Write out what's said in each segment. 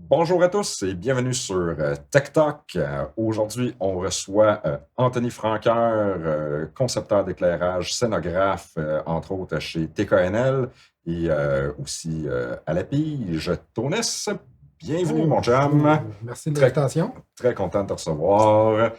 Bonjour à tous et bienvenue sur Tech Talk. Aujourd'hui, on reçoit Anthony Franqueur, concepteur d'éclairage, scénographe, entre autres chez TKNL et aussi à la Pige. Tonès, bienvenue mon chum. Bonjour, merci de Très, l'invitation. très content de te recevoir.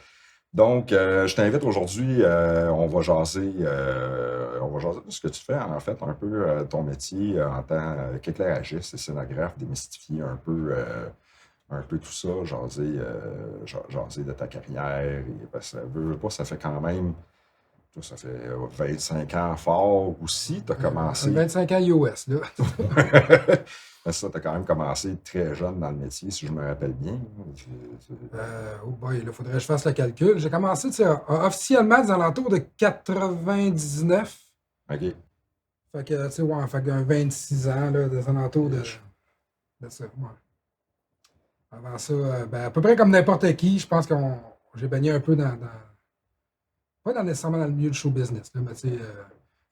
Donc, je t'invite aujourd'hui, on va jaser de ce que tu fais, en fait, un peu ton métier en tant qu'éclairagiste et scénographe, démystifier un peu tout ça, jaser de ta carrière. Et, parce que veux pas, ça fait quand même, toi, ça fait 25 ans fort aussi. Tu as Un commencé. 25 ans US, là. Ça, tu as quand même commencé très jeune dans le métier, si je me rappelle bien. Oh boy, il faudrait que je fasse le calcul. J'ai commencé, tu sais, officiellement aux alentours de 99. OK. Fait que, tu sais, ouais, fait qu'un 26 ans, là, des alentours Ish. de ça. Ouais. Avant ça, ben, à peu près comme n'importe qui, je pense que j'ai baigné un peu pas nécessairement dans le milieu du show business, là, mais tu sais,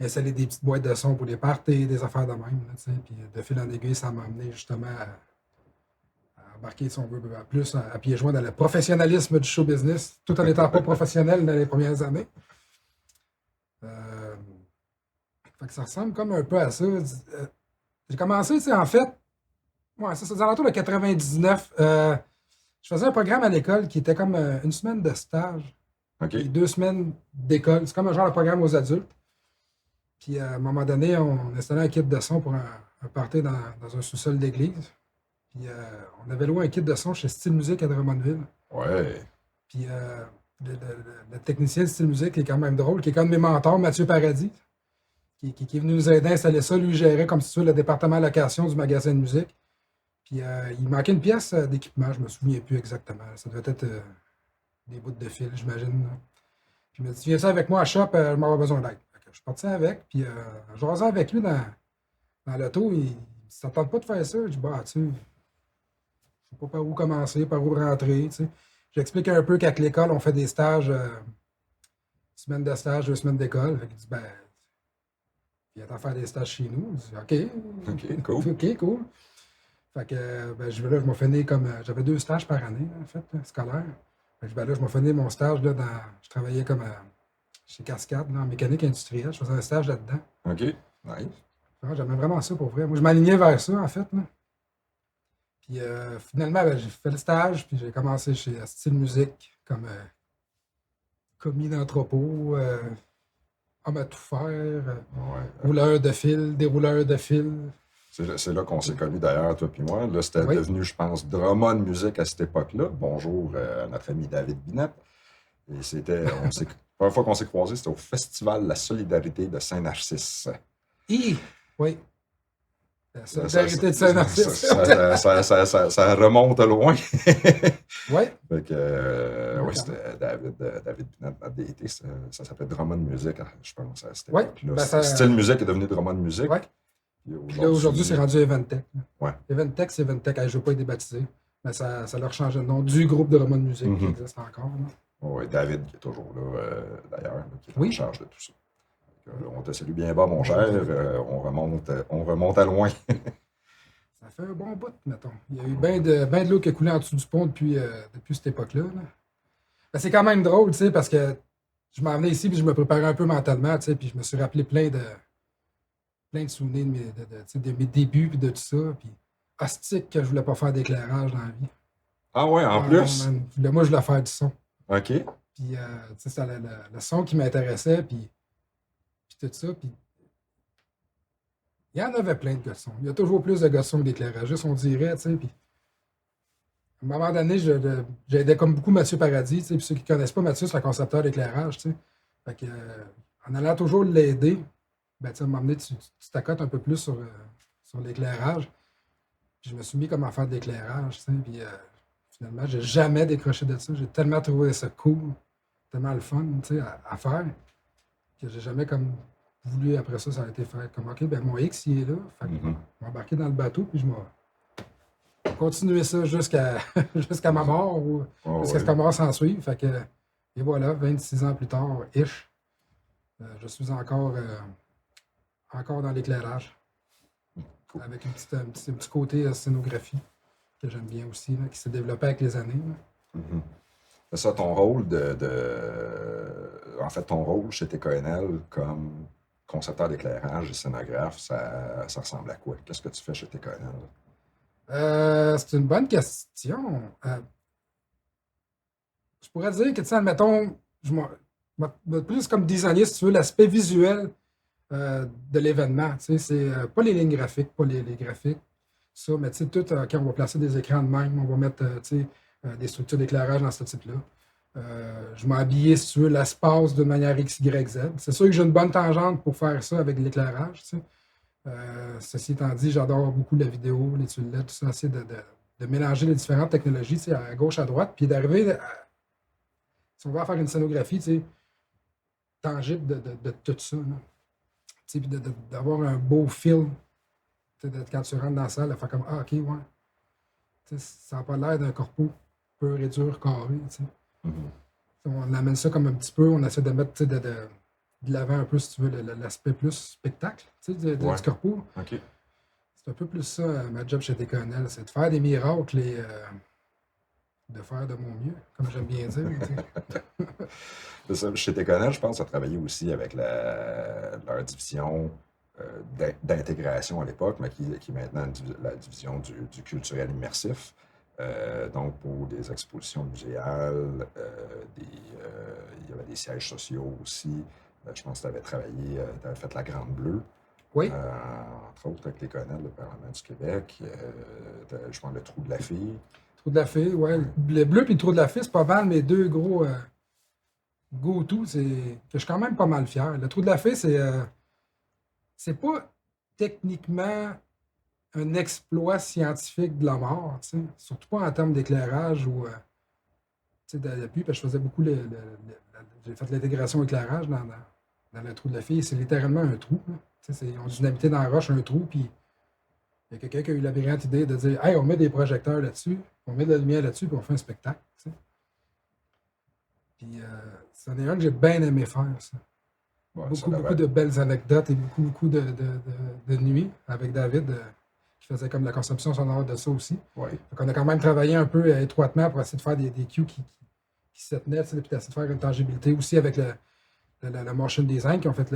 installer des petites boîtes de son pour les parties, des affaires de même, là, tu sais. Puis de fil en aiguille, ça m'a amené justement à embarquer, si on veut, plus à pieds joints dans le professionnalisme du show business, tout en n'étant pas professionnel dans les premières années. Euh, Fait que ça ressemble comme un peu à ça. J'ai commencé, tu sais, en fait, ouais, ça, c'est aux alentours de 99. Je faisais un programme à l'école qui était comme une semaine de stage, puis OK. 2 semaines d'école. C'est comme un genre de programme aux adultes. Puis à un moment donné, on installait un kit de son pour un party dans un sous-sol d'église. Puis on avait loué un kit de son chez Style Musique à Drummondville. Ouais. Puis le technicien de Style Musique qui est quand même drôle, qui est comme de mes mentors, Mathieu Paradis, qui est venu nous aider à installer ça. Lui, il gérait comme si tu veux le département location du magasin de musique. Puis il manquait une pièce d'équipement, je me souviens plus exactement. Ça devait être des bouts de fil, j'imagine. Puis il m'a dit, viens ça avec moi à shop, je m'en avoir besoin d'aide. Fait que je suis parti avec, puis je jasais avec lui dans l'auto, il ne s'attend pas de faire ça. Je dis, bah, tu sais, je sais pas par où commencer, par où rentrer, tu sais. J'explique un peu qu'à l'école, on fait des stages, semaine de stage, 2 semaines d'école. Fait qu'il dit, ben, viens t'en faire des stages chez nous. Je dis, OK, OK, cool. OK, cool. Fait que, ben, là, je m'en finis comme, j'avais 2 stages par année, en fait, scolaire. Fait que, ben, là, je m'en finis mon stage, là, je travaillais comme chez Cascade, là, en mécanique industrielle. Je faisais un stage là-dedans. OK. Nice. Ouais, j'aimais vraiment ça, pour vrai. Moi, je m'alignais vers ça, en fait, là. Puis finalement, ben, j'ai fait le stage, puis j'ai commencé chez Style Musique comme commis d'entrepôt, homme à tout faire, Ouais. rouleur de fil, dérouleur de fil. C'est là qu'on s'est connus d'ailleurs, toi puis moi. Là, c'était Oui, devenu, je pense, Drummond Music à cette époque-là. Bonjour à notre ami David Binette. Et la première fois qu'on s'est croisés, c'était au Festival La Solidarité de Saint-Narcisse. I, oui, la Ça, ça, ça, solidarité de Saint-Narcisse. ça remonte loin. Oui, Fait que, oui, oui, quand même. c'était David Binette, notre DT. Ça s'appelait Drummond Music, je pense, à cette Oui, époque-là. ben Style ça. Music est devenu Drummond Music. Oui. Puis Puis là, aujourd'hui, c'est aujourd'hui, rendu Eventech. ouais. Eventech, c'est Eventech. Hey, je ne veux pas être débaptisé, mais ça leur change de nom du groupe de Roman de musique qui Mhm. existe encore, là. Ouais, David, qui est toujours là, d'ailleurs, là, qui est en Oui, charge de tout ça. On te salue bien bas, mon cher. bonjour David. On remonte à loin. Ça fait un bon bout, mettons. Il y a eu bien de l'eau qui a coulé en dessous du pont depuis cette époque-là, là. Ben, c'est quand même drôle, tu sais, parce que je m'en venais ici puis je me préparais un peu mentalement, tu sais, puis je me suis rappelé plein de souvenirs tu sais, de mes débuts puis de tout ça. Puis, hostique que je voulais pas faire d'éclairage dans la vie. Ah ouais, en Ah non, plus? man. Moi, je voulais faire du son. OK. Puis, tu sais, c'était le son qui m'intéressait, puis tout ça. Puis, il y en avait plein de gars de son. Il y a toujours plus de gars de son que d'éclairagistes, on dirait, tu sais. Puis, à un moment donné, j'aidais comme beaucoup Mathieu Paradis, tu sais. Puis, ceux qui ne connaissent pas Mathieu, c'est le concepteur d'éclairage, tu sais. Fait que, en allant toujours l'aider, ben, tu sais, à un moment donné, tu t'accotes un peu plus sur l'éclairage. Puis, je me suis mis comme à faire de l'éclairage, tu sais. Puis, finalement, j'ai jamais décroché de ça. J'ai tellement trouvé ça cool, tellement le fun, tu sais, à faire, que j'ai jamais comme voulu, après ça, ça a été fait comme, OK, ben mon X, il est là. Fait que je Mhm. vais embarquer dans le bateau, puis je vais continuer ça jusqu'à ma mort ou Oh, jusqu'à ce ouais. que ma mort s'en suive. Fait que, et voilà, 26 ans plus tard, ish, je suis encore dans l'éclairage, Cool. avec un petit côté scénographie. que j'aime bien aussi, là, qui s'est développé avec les années. Là. Mhm. C'est ça, ton rôle en fait, ton rôle chez TKNL comme concepteur d'éclairage et scénographe, ça ressemble à quoi? Qu'est-ce que tu fais chez TKNL? C'est une bonne question. Je pourrais dire que, tu sais, admettons, plus comme designer, si tu veux, l'aspect visuel de l'événement. Tu sais, c'est pas les lignes graphiques, pas les graphiques, ça, mais tu sais, tout, quand on va placer des écrans de même, on va mettre, tu sais, des structures d'éclairage dans ce type-là. Je m'ai habillé, si tu veux, l'espace de manière X, Y, Z. C'est sûr que j'ai une bonne tangente pour faire ça avec l'éclairage, tu sais. Ceci étant dit, j'adore beaucoup la vidéo, les tuilettes, tout ça, essayer de mélanger les différentes technologies, tu sais, à gauche, à droite, puis d'arriver à, si on va faire une scénographie, tu sais, tangible de tout ça, là. Tu sais, puis d'avoir un beau feel, tu sais, quand tu rentres dans la salle, de faire comme ah, ok, ouais. Tu sais, ça n'a pas l'air d'un corpo pur et dur carré. Tu sais. Mhm. On amène ça comme un petit peu, on essaie de mettre tu sais, de l'avant un peu, si tu veux, l'aspect plus spectacle tu sais, Ouais, du corpo. OK. C'est un peu plus ça, ma job chez Déconnell, c'est de faire des miracles et de faire de mon mieux, comme j'aime bien dire. Tu sais. C'est ça, chez TKNL, je pense, à travailler aussi avec leur division d'intégration à l'époque, mais qui est maintenant la division du culturel immersif. Donc, pour des expositions muséales, il y avait des sièges sociaux aussi. Je pense que tu avais travaillé, tu avais fait la Grande Bleue, Oui, entre autres avec les colonels du Parlement du Québec. Je pense le Trou de la Fille. Trou de la Fée, ouais. Ouais. Le bleu puis le Trou de la Fée, c'est pas mal mes deux gros go-to, c'est que je suis quand même pas mal fier. Le Trou de la Fée, c'est pas techniquement un exploit scientifique de la mort, tu sais. Surtout pas en termes d'éclairage ou tu sais, d'appui, parce que je faisais beaucoup j'ai fait l'intégration éclairage dans le trou de la fille. C'est littéralement un trou, là. Tu sais, ils ont dû habiter dans la roche un trou, puis il y a quelqu'un qui a eu la brillante idée de dire hey, on met des projecteurs là-dessus, on met de la lumière là-dessus, puis on fait un spectacle. Tu sais. Puis c'en est un que j'ai bien aimé faire, ça. Ouais, ça Beaucoup, beaucoup devait de belles anecdotes et beaucoup, beaucoup de nuits avec David, qui faisait comme la conception sonore de ça aussi. ouais. Donc, on a quand même travaillé un peu étroitement pour essayer de faire des cues qui se tenaient, tu sais, puis essayer de faire une tangibilité aussi avec le motion design qui ont fait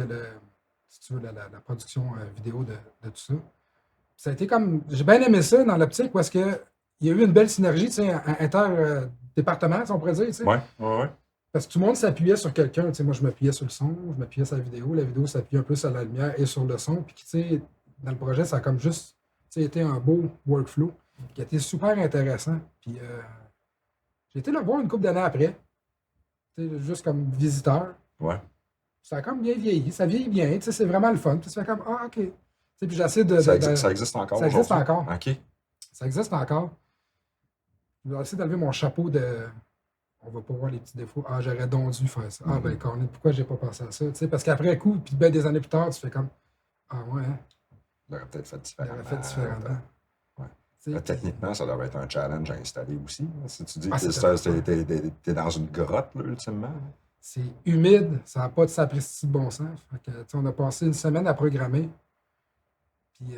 si tu veux, la production vidéo de tout ça. Ça a été comme. J'ai bien aimé ça dans l'optique parce que il y a eu une belle synergie, tu sais, inter-département, si on pourrait dire, tu sais. Ouais, ouais, ouais. Parce que tout le monde s'appuyait sur quelqu'un. Tu sais, moi, je m'appuyais sur le son, je m'appuyais sur la vidéo s'appuyait un peu sur la lumière et sur le son. Puis, tu sais, dans le projet, ça a comme juste tu sais, été un beau workflow qui a été super intéressant. Puis, j'ai été le voir une couple d'années après, tu sais, juste comme visiteur. Ouais. Ça a comme bien vieilli, ça vieillit bien, tu sais, c'est vraiment le fun. Puis, tu fais comme, ah, OK. Tu sais, puis j'essaie Ça existe encore ça existe aujourd'hui? encore. OK. Ça existe encore. Je vais essayer d'enlever mon chapeau de. On va pas voir les petits défauts. Ah, j'aurais donc dû faire ça. Ah, ben, Colin, pourquoi j'ai pas pensé à ça? Tu sais, parce qu'après coup, puis ben, des années plus tard, tu fais comme, ah, ouais, hein, On l'aurait peut-être fait il différemment. aurait fait différemment. Ouais. Tu sais, puis- Techniquement, ça devrait être un challenge à installer aussi. Si tu dis Ah, que c'est t'es dans une grotte, là, ultimement. c'est humide, ça n'a pas de sapristi de bon sens. Fait que, tu sais, on a passé une semaine à programmer, puis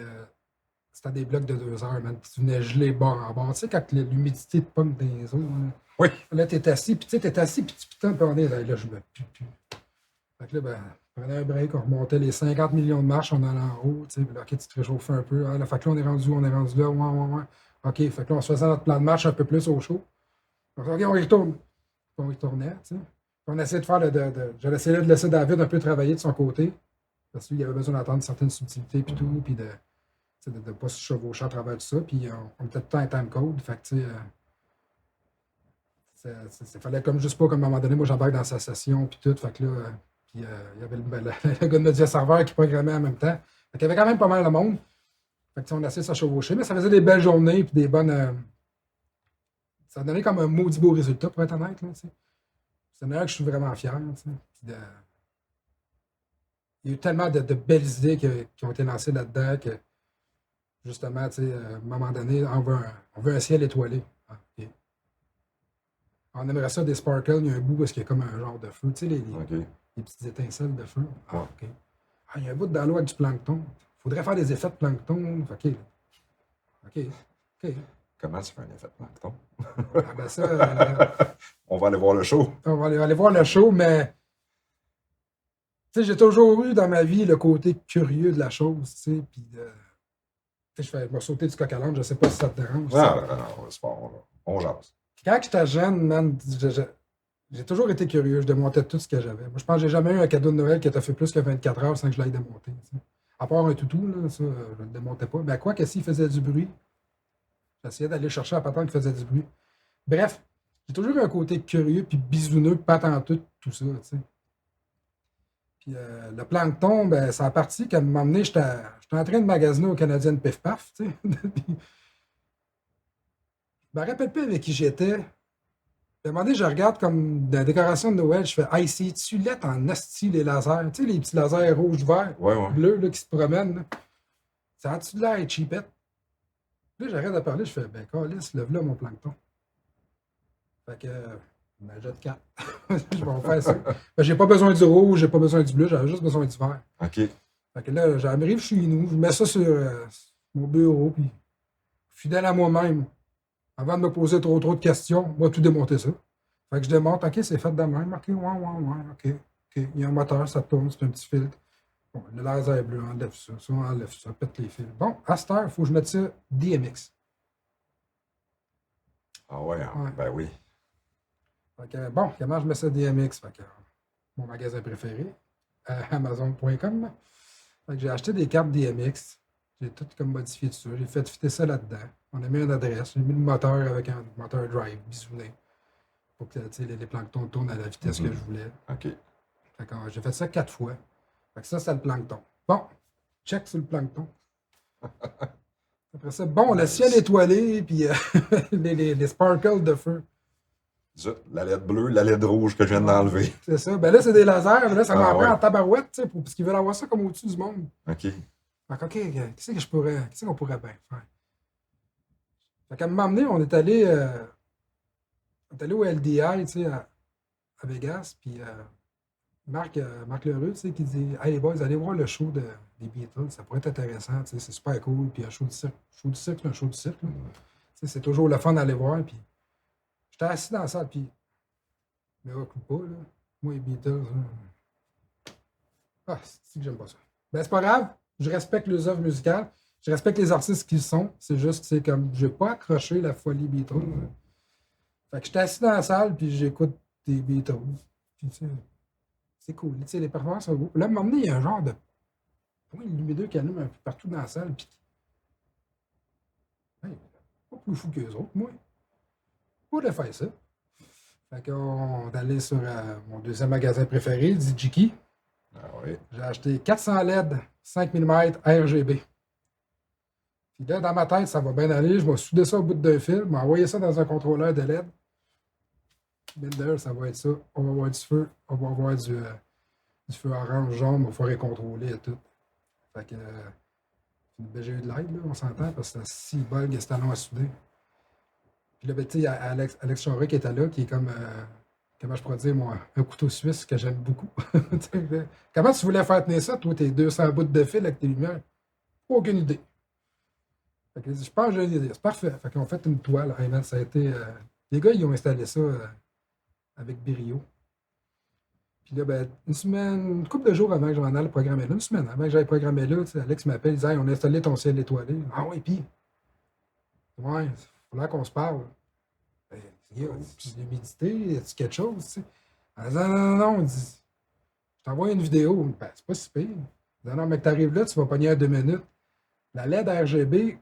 c'était des blocs de 2 heures, man. Puis tu venais geler bord en bord. Tu sais, quand l'humidité te pogne dans les os, Oui. là, t'es assis, puis tu sais, t'es assis, puis tu putain, puis on est là, je me pue. Fait que là, ben, on prenait un break, on remontait les 50 millions de marches, on allait en haut, tu sais, puis là, OK, tu te réchauffes un peu. Ah, là, fait que là, on est rendu là, ouais. OK, fait que là, on se faisait notre plan de marche un peu plus au chaud. Donc, OK, on y retourne. Puis on y retournait, tu sais. Puis on essayait de faire j'allais essayer de laisser David un peu travailler de son côté, parce qu'il avait besoin d'entendre certaines subtilités, puis tout, puis de ne pas se chevaucher à travers tout ça. Puis on mettait tout le temps un time code. Fait que, tu sais, ça fallait comme juste pas, comme à un moment donné, moi j'embarque dans sa session, puis tout. Fait que là, puis il y avait le gars de média serveur qui programmait en même temps. Fait qu'il y avait quand même pas mal de monde. Fait que, tu sais, on essayait de se chevaucher, mais ça faisait des belles journées, puis des bonnes. Ça donnait comme un maudit beau résultat, pour être honnête, là, tu sais. C'est une heure que je suis vraiment fier, tu sais. Puis il y a eu tellement de belles idées qui ont été lancées là-dedans que justement, tu sais, à un moment donné, on veut un ciel étoilé. Ah, ok. On aimerait ça des sparkles, il y a un bout parce qu'il y a comme un genre de feu, tu sais, OK. les petites étincelles de feu. Ah, Ouais. ok. Ah, il y a un bout dans l'eau avec du plancton. Il faudrait faire des effets de plancton. OK. OK. OK. Comment tu fais un effet de plancton? Ah ben ça, On va aller voir le show. on va aller voir le show, mais tu sais, j'ai toujours eu dans ma vie le côté curieux de la chose, tu sais, puis tu sais, je vais sauter du coq à l'âne, je sais pas si ça te dérange. Non, non, non, c'est bon, on jase. Quand j'étais jeune, man, j'ai toujours été curieux, je démontais tout ce que j'avais. Moi, je pense que j'ai jamais eu un cadeau de Noël qui t'a fait plus que 24 heures sans que je l'aille démonter. Tu sais. À part un toutou, là, ça, je ne le démontais pas. Mais à quoi que s'il faisait du bruit, j'essayais d'aller chercher la patente qui faisait du bruit. Bref, j'ai toujours eu un côté curieux puis bisouneux, patenteux, tout ça, tu sais. Puis le plancton, ben, ça a parti qu'à un moment donné, j'étais en train de magasiner au Canadien Pif Paf, tu sais. Puis, je me rappelle plus avec qui j'étais. À un moment donné, je regarde comme dans la décoration de Noël, je fais hey, c'est-tu lettre en asti les lasers? Tu sais, les petits lasers rouge, vert, Ouais, ouais. bleu là, qui se promènent. Là. Ça a-tu de l'air cheapette? Là, j'arrête de parler, je fais ben, câlisse, lève là mon plancton. Fait que, ben, jette 4. Je vais faire ça. Ben, j'ai pas besoin du rouge, j'ai pas besoin du bleu, j'avais juste besoin du vert. OK. Fait que là, j'arrive chez nous, je mets ça sur mon bureau, puis fidèle à moi-même, avant de me poser trop de questions, moi, tout démonter ça. Fait que je démonte, OK, c'est fait de même, OK, ouais, OK, OK. Il y a un moteur, ça tourne, c'est un petit filtre. Bon, le laser est bleu, enlève ça, enlève ça, pète les fils. Bon, à cette heure, il faut que je mette ça DMX. Ah ouais, Ouais. ben oui. Fait que, bon, comment je mets ça DMX? Fait que, mon magasin préféré, Amazon.com. Fait que j'ai acheté des cartes DMX. J'ai tout comme modifié tout ça. J'ai fait fitter ça là-dedans. On a mis une adresse. J'ai mis le moteur avec un moteur drive bisouné pour que les planctons tournent à la vitesse que je voulais. OK. Fait que, j'ai fait ça 4 fois. Fait que ça, c'est le plancton. Bon, check sur le plancton. Après ça, bon, le ciel étoilé, puis les sparkles de feu. La LED bleue, la LED rouge que je viens d'enlever. C'est ça. Ben là, c'est des lasers, mais là, ça m'en ouais. prend en tabarouette, tu sais, parce qu'ils veulent avoir ça comme au-dessus du monde. OK. Fait que, OK, qu'est-ce qu'on pourrait bien faire? Fait qu'à un moment donné, on est allé au LDI, tu sais, à Vegas, puis Marc Lheureux, tu sais, qui dit hey les boys, allez voir le show des Beatles, ça pourrait être intéressant, tu sais, c'est super cool, puis un show de cirque. C'est un show de cirque, là. Tu sais, c'est toujours le fun d'aller voir, puis j'étais assis dans la salle, puis mais occupe pas, là. Moi, les Beatles, là. Ah, c'est que j'aime pas ça. Ben, c'est pas grave, je respecte les œuvres musicales, je respecte les artistes qui sont, c'est juste, c'est comme, je vais pas accrocher la folie Beatles. Là. Fait que j'étais assis dans la salle, puis j'écoute des Beatles, puis tu sais. C'est cool. Tu sais, les performances sont beaux. Là, à un moment donné, il y a un genre de point lumineux qui allume un peu partout dans la salle. Puis, hey, pas plus fou qu'eux autres, moi. Pourrais faire ça. Fait qu'on est allé sur mon deuxième magasin préféré, Dijiki. Ah oui. J'ai acheté 400 LED, 5 mm RGB. Puis là, dans ma tête, ça va bien aller. Je vais souder ça au bout d'un fil, je vais envoyer ça dans un contrôleur de LED. D'ailleurs, ça va être ça. On va avoir du feu, on va avoir du feu orange, jaune, il va falloir contrôler et tout. Fait que j'ai eu de l'aide, là, on s'entend, parce que c'est 6 bulbes, c'était long à souder. Puis là, ben, tu sais, Alex Charest qui était là, qui est comme, comment je pourrais dire, moi, un couteau suisse que j'aime beaucoup. Comment tu voulais faire tenir ça, toi, tes 200 bouts de fil avec tes lumières? Aucune idée. Fait que je pense que j'ai une idée. C'est parfait. Fait qu'on fait une toile. Hey, man, ça a été. Les gars, ils ont installé ça avec brio. Puis là, ben, une couple de jours avant que je m'en aille programmer là, une semaine avant que j'aille programmer là, Alex m'appelle, il dit hey, on a installé ton ciel étoilé. Ah oui, puis. Ouais, il faudra qu'on se parle. Ben, il y a de l'humidité, y a-tu quelque chose, tu sais? Elle dit non, on dit. Je t'envoie une vidéo. Ben, c'est pas si pire. Elle dit non, mais que t'arrives là, tu vas pogner à 2 minutes. La LED RGB,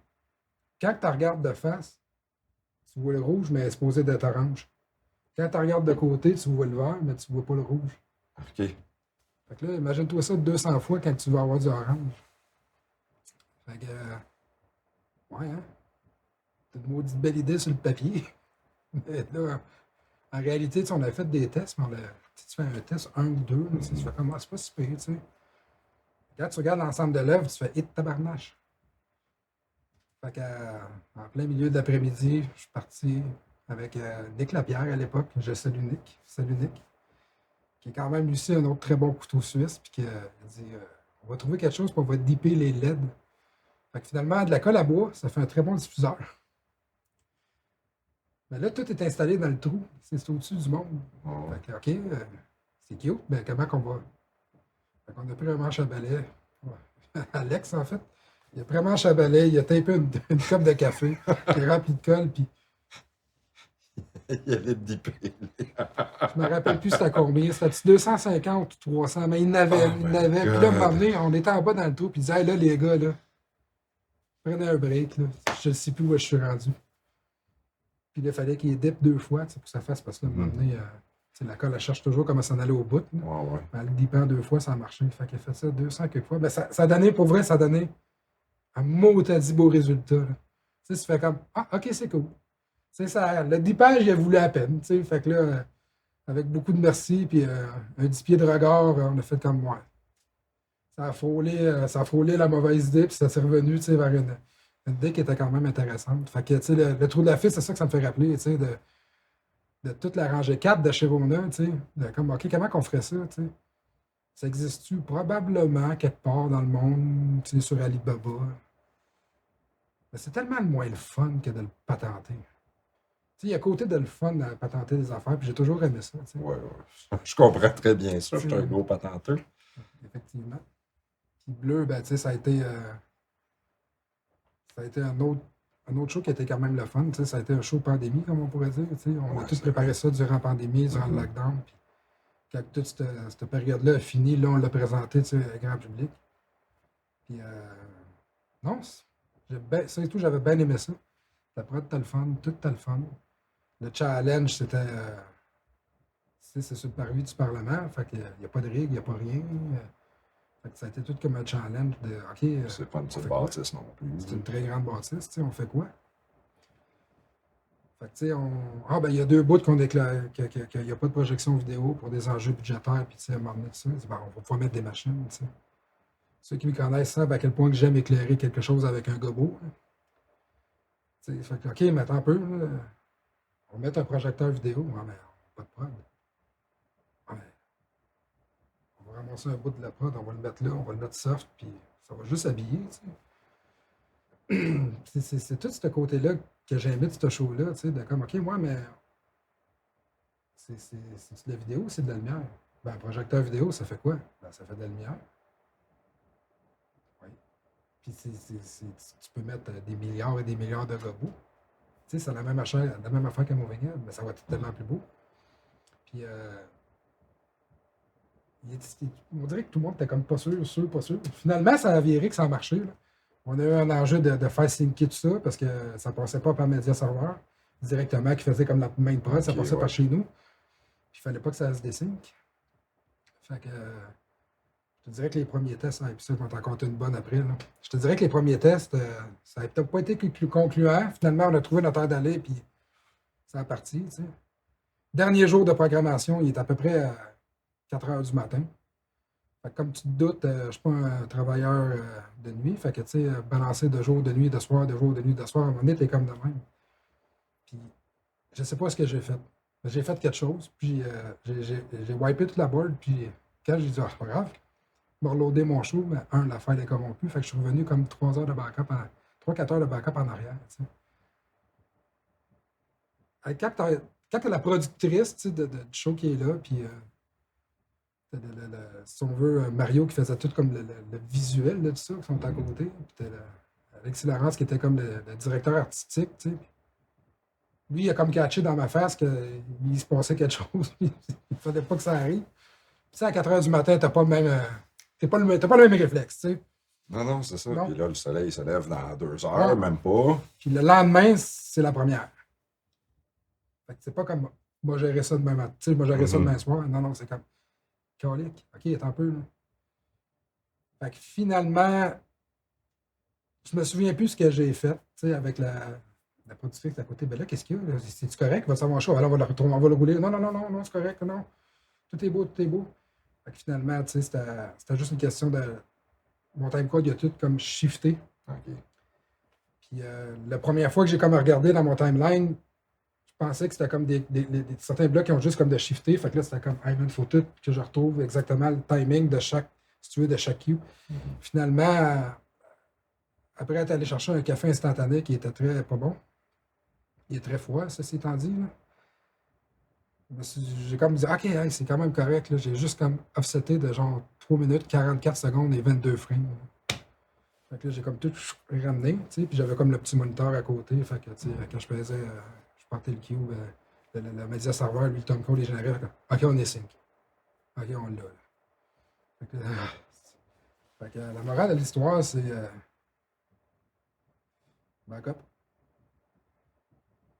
quand tu regardes de face, tu vois le rouge, mais elle est supposée d'être orange. Quand tu regardes de côté, tu vois le vert, mais tu vois pas le rouge. OK. Fait que là, imagine-toi ça 200 fois quand tu vas avoir du orange. Fait que, ouais, hein? T'as une maudite belle idée sur le papier. Mais là, en réalité, on a fait des tests, mais tu fais un test 1 ou 2, tu fais comme, c'est pas si pire, tu sais. Quand tu regardes l'ensemble de l'œuvre, tu fais hit tabarnache. Fait que, en plein milieu d'après-midi, je suis parti avec Nick Lapierre à l'époque, je salue Nick, qui est quand même aussi un autre très bon couteau suisse, puis qui a dit on va trouver quelque chose pour on va dipper les LED. Fait que finalement, de la colle à bois, ça fait un très bon diffuseur. Mais là, tout est installé dans le trou. C'est au-dessus du monde. Ouais. Fait que, OK, c'est cute. Ben, comment qu'on va? Fait qu'on a pris un manche à balai. Ouais. Alex, en fait. Il a pris un manche à balai, il a tapé une coupe de café, qui est rempli de colle, puis Il allait te dipper. je me rappelle plus c'était à combien. C'était 250 ou 300, mais il n'avait. Oh Il my n'avait. Puis là, à un moment God. donné, on était en bas dans le trou, puis il disait, hey, là, les gars, là, prenez un break, là. Je ne sais plus où je suis rendu. Puis là, il fallait qu'il dip 2 fois, pour que ça fasse, parce que là, à un moment donné, la colle, elle cherche toujours comment s'en aller au bout. Là. Ouais, ouais. Mais en le dippant 2 fois, ça a marché. Fait qu'il a fait ça 200 quelques fois. Ben, ça a donné, pour vrai, ça a donné un mot à dit beau résultat. Là. Tu sais, ça fait comme, ah, OK, c'est cool. Tu sais, ça, le dippage, il a voulu à peine. Tu sais, fait que là, avec beaucoup de merci, puis un 10 pieds de regard, on a fait comme moi. Ça a frôlé la mauvaise idée, puis ça s'est revenu, tu sais, vers une idée qui était quand même intéressante. Fait que, tu sais, le trou de la fille, c'est ça que ça me fait rappeler, tu sais, de toute la rangée 4 de Chirona, tu sais, comme, OK, comment qu'on ferait ça, tu sais? Ça existe-tu probablement quelque part dans le monde, tu sais, sur Alibaba? Mais c'est tellement moins le fun que de le patenter. Tu sais, il y a côté de le fun à patenter des affaires, puis j'ai toujours aimé ça, tu sais. Ouais, ouais. Je comprends très bien ça. Je suis un gros patenteux. Effectivement. Puis Bleu, ben, tu sais, ça a été un autre show qui était quand même le fun. Tu sais, ça a été un show pandémie, comme on pourrait dire. Tu sais. On a Ouais, tous c'est préparé vrai. ça durant la pandémie, durant le lockdown. Puis quand toute cette période-là a fini, là, on l'a présenté, tu sais, au grand public. Puis, non, ça et tout, j'avais bien aimé ça. La prod, t'as le fun, tout t'as le fun. Le challenge, c'était. Tu sais, c'est sur le parvis du Parlement. Fait qu'il n'y a pas de règles, il n'y a pas rien. Fait que ça a été tout comme un challenge de OK, C'est pas une on petite fait quoi? bâtisse non plus. C'est une très grande bâtisse, tu sais, on fait quoi? Fait que, tu sais, Ah, ben, il y a 2 bouts qu'on déclare, qu'il n'y a pas de projection vidéo pour des enjeux budgétaires, puis, tu sais, à un moment donné, ça, ben, on va pouvoir mettre des machines, tu sais. Ceux qui me connaissent savent à quel point que j'aime éclairer quelque chose avec un gobo. Tu sais, fait que, OK, mais attends un peu, là, on va mettre un projecteur vidéo. Ah, mais pas de prod. Ah, mais on va ramasser un bout de la prod, on va le mettre là, on va le mettre soft, puis ça va juste habiller, tu sais. C'est tout ce côté-là que j'ai aimé de ce show-là, tu sais, de comme, OK, moi, mais c'est de la vidéo ou c'est de la lumière? Ben, un projecteur vidéo, ça fait quoi? Ben, ça fait de la lumière. Oui. Puis tu peux mettre des milliards et des milliards de robots. Tu sais, c'est la même affaire qu'un Moving Head, mais ça va être tellement plus beau. Puis, on dirait que tout le monde était comme pas sûr, sûr, pas sûr. Finalement, ça a viré que ça a marché. Là. On a eu un enjeu de faire syncer tout ça parce que ça passait pas par Media Server directement, qui faisait comme la main prod, ça passait par chez nous. Puis il fallait pas que ça se désync. Fait que je te dirais que les premiers tests, puis ça, je vais t'en compter une bonne après. Là. Je te dirais que les premiers tests, ça n'a peut-être pas été concluant. Finalement, on a trouvé notre heure d'aller, puis ça a parti. Tu sais. Dernier jour de programmation, il est à peu près à 4 heures du matin. Fait que comme tu te doutes, je ne suis pas un travailleur de nuit. Fait que, tu sais, balancer de jour, de nuit, de soir, de jour, de nuit, de soir, à un moment donné, t'es comme de même. Puis, je sais pas ce que j'ai fait. Mais j'ai fait quelque chose, puis j'ai wipé toute la board, puis quand j'ai dit, ah, c'est pas grave, je me reloader mon show, mais la file est corrompue. Fait que je suis revenu comme 3 heures de backup, 3-4 heures de backup en arrière. Tu sais. Quand t'as la productrice tu sais, du show qui est là, puis si on veut, Mario qui faisait tout comme le visuel de tout ça, qui sont à côté. Puis t'as Alexis Laurence qui était comme le directeur artistique. Tu sais. Lui, il a comme catché dans ma face qu'il se passait quelque chose. Il ne fallait pas que ça arrive. Puis à 4 heures du matin, t'as pas le même. T'as pas le même réflexe, tu sais. Non, non, c'est ça. Non. Puis là, le soleil se lève dans 2 heures, même pas. Puis le lendemain, c'est la première. Fait que c'est pas comme moi gérer ça demain matin. Tu sais, moi gérer ça demain soir. Non, non, c'est comme colique. OK, attends un peu, là. Fait que finalement, je me souviens plus ce que j'ai fait, tu sais, avec la productrice à côté. Ben là, qu'est-ce qu'il y a? Là? C'est-tu correct? Il va savoir chaud. Alors, on va le rouler. Non, non, non, non, non, c'est correct, non. Tout est beau, tout est beau. Fait que finalement, tu sais, c'était juste une question de. Mon timecode, il a tout comme shifté. OK. Puis la première fois que j'ai comme regardé dans mon timeline, je pensais que c'était comme certains blocs qui ont juste comme de shifter. Fait que là, c'était comme, hey man, faut tout que je retrouve exactement le timing de chaque, si tu veux, de chaque queue. Finalement, après être allé chercher un café instantané qui était très pas bon, il est très froid, ceci étant dit. Là. J'ai comme dit, OK, hey, c'est quand même correct. Là. J'ai juste comme offseté de genre 3 minutes, 44 secondes et 22 frames. Fait que là, j'ai comme tout ramené, tu sais, puis j'avais comme le petit moniteur à côté. Fait que, tu sais, quand je faisais, je partais le cube, le média serveur, lui, le Tom Cole, il générait. OK, on est sync. OK, on l'a. Là. Fait que, fait que la morale de l'histoire, c'est backup.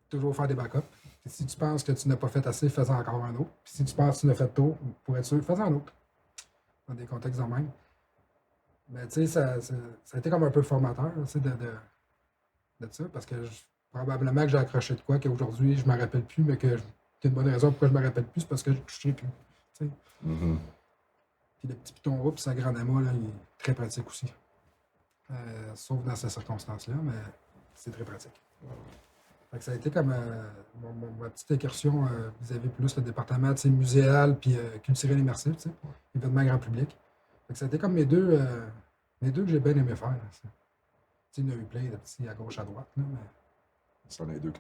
Toujours faire des backups. Puis si tu penses que tu n'as pas fait assez, fais-en encore un autre. Puis si tu penses que tu l'as fait tôt, pour être sûr, fais-en un autre. Dans des contextes de même. Mais tu sais, ça a été comme un peu formateur tu sais, de ça, parce que probablement que j'ai accroché de quoi qu'aujourd'hui je ne me rappelle plus, mais que c'est une bonne raison pourquoi je ne me rappelle plus, c'est parce que je ne toucherai plus. Tu sais. Puis le petit piton rouge, sa granama, là, il est très pratique aussi. Sauf dans ces circonstances-là, mais c'est très pratique. Fait que ça a été comme ma petite incursion vis-à-vis plus le département muséal puis culturel immersif, événement grand public. Fait que ça a été comme mes deux que j'ai bien aimé faire. Il y en a eu plein de petits à gauche, à droite. Là, mais... Ce sont les deux qui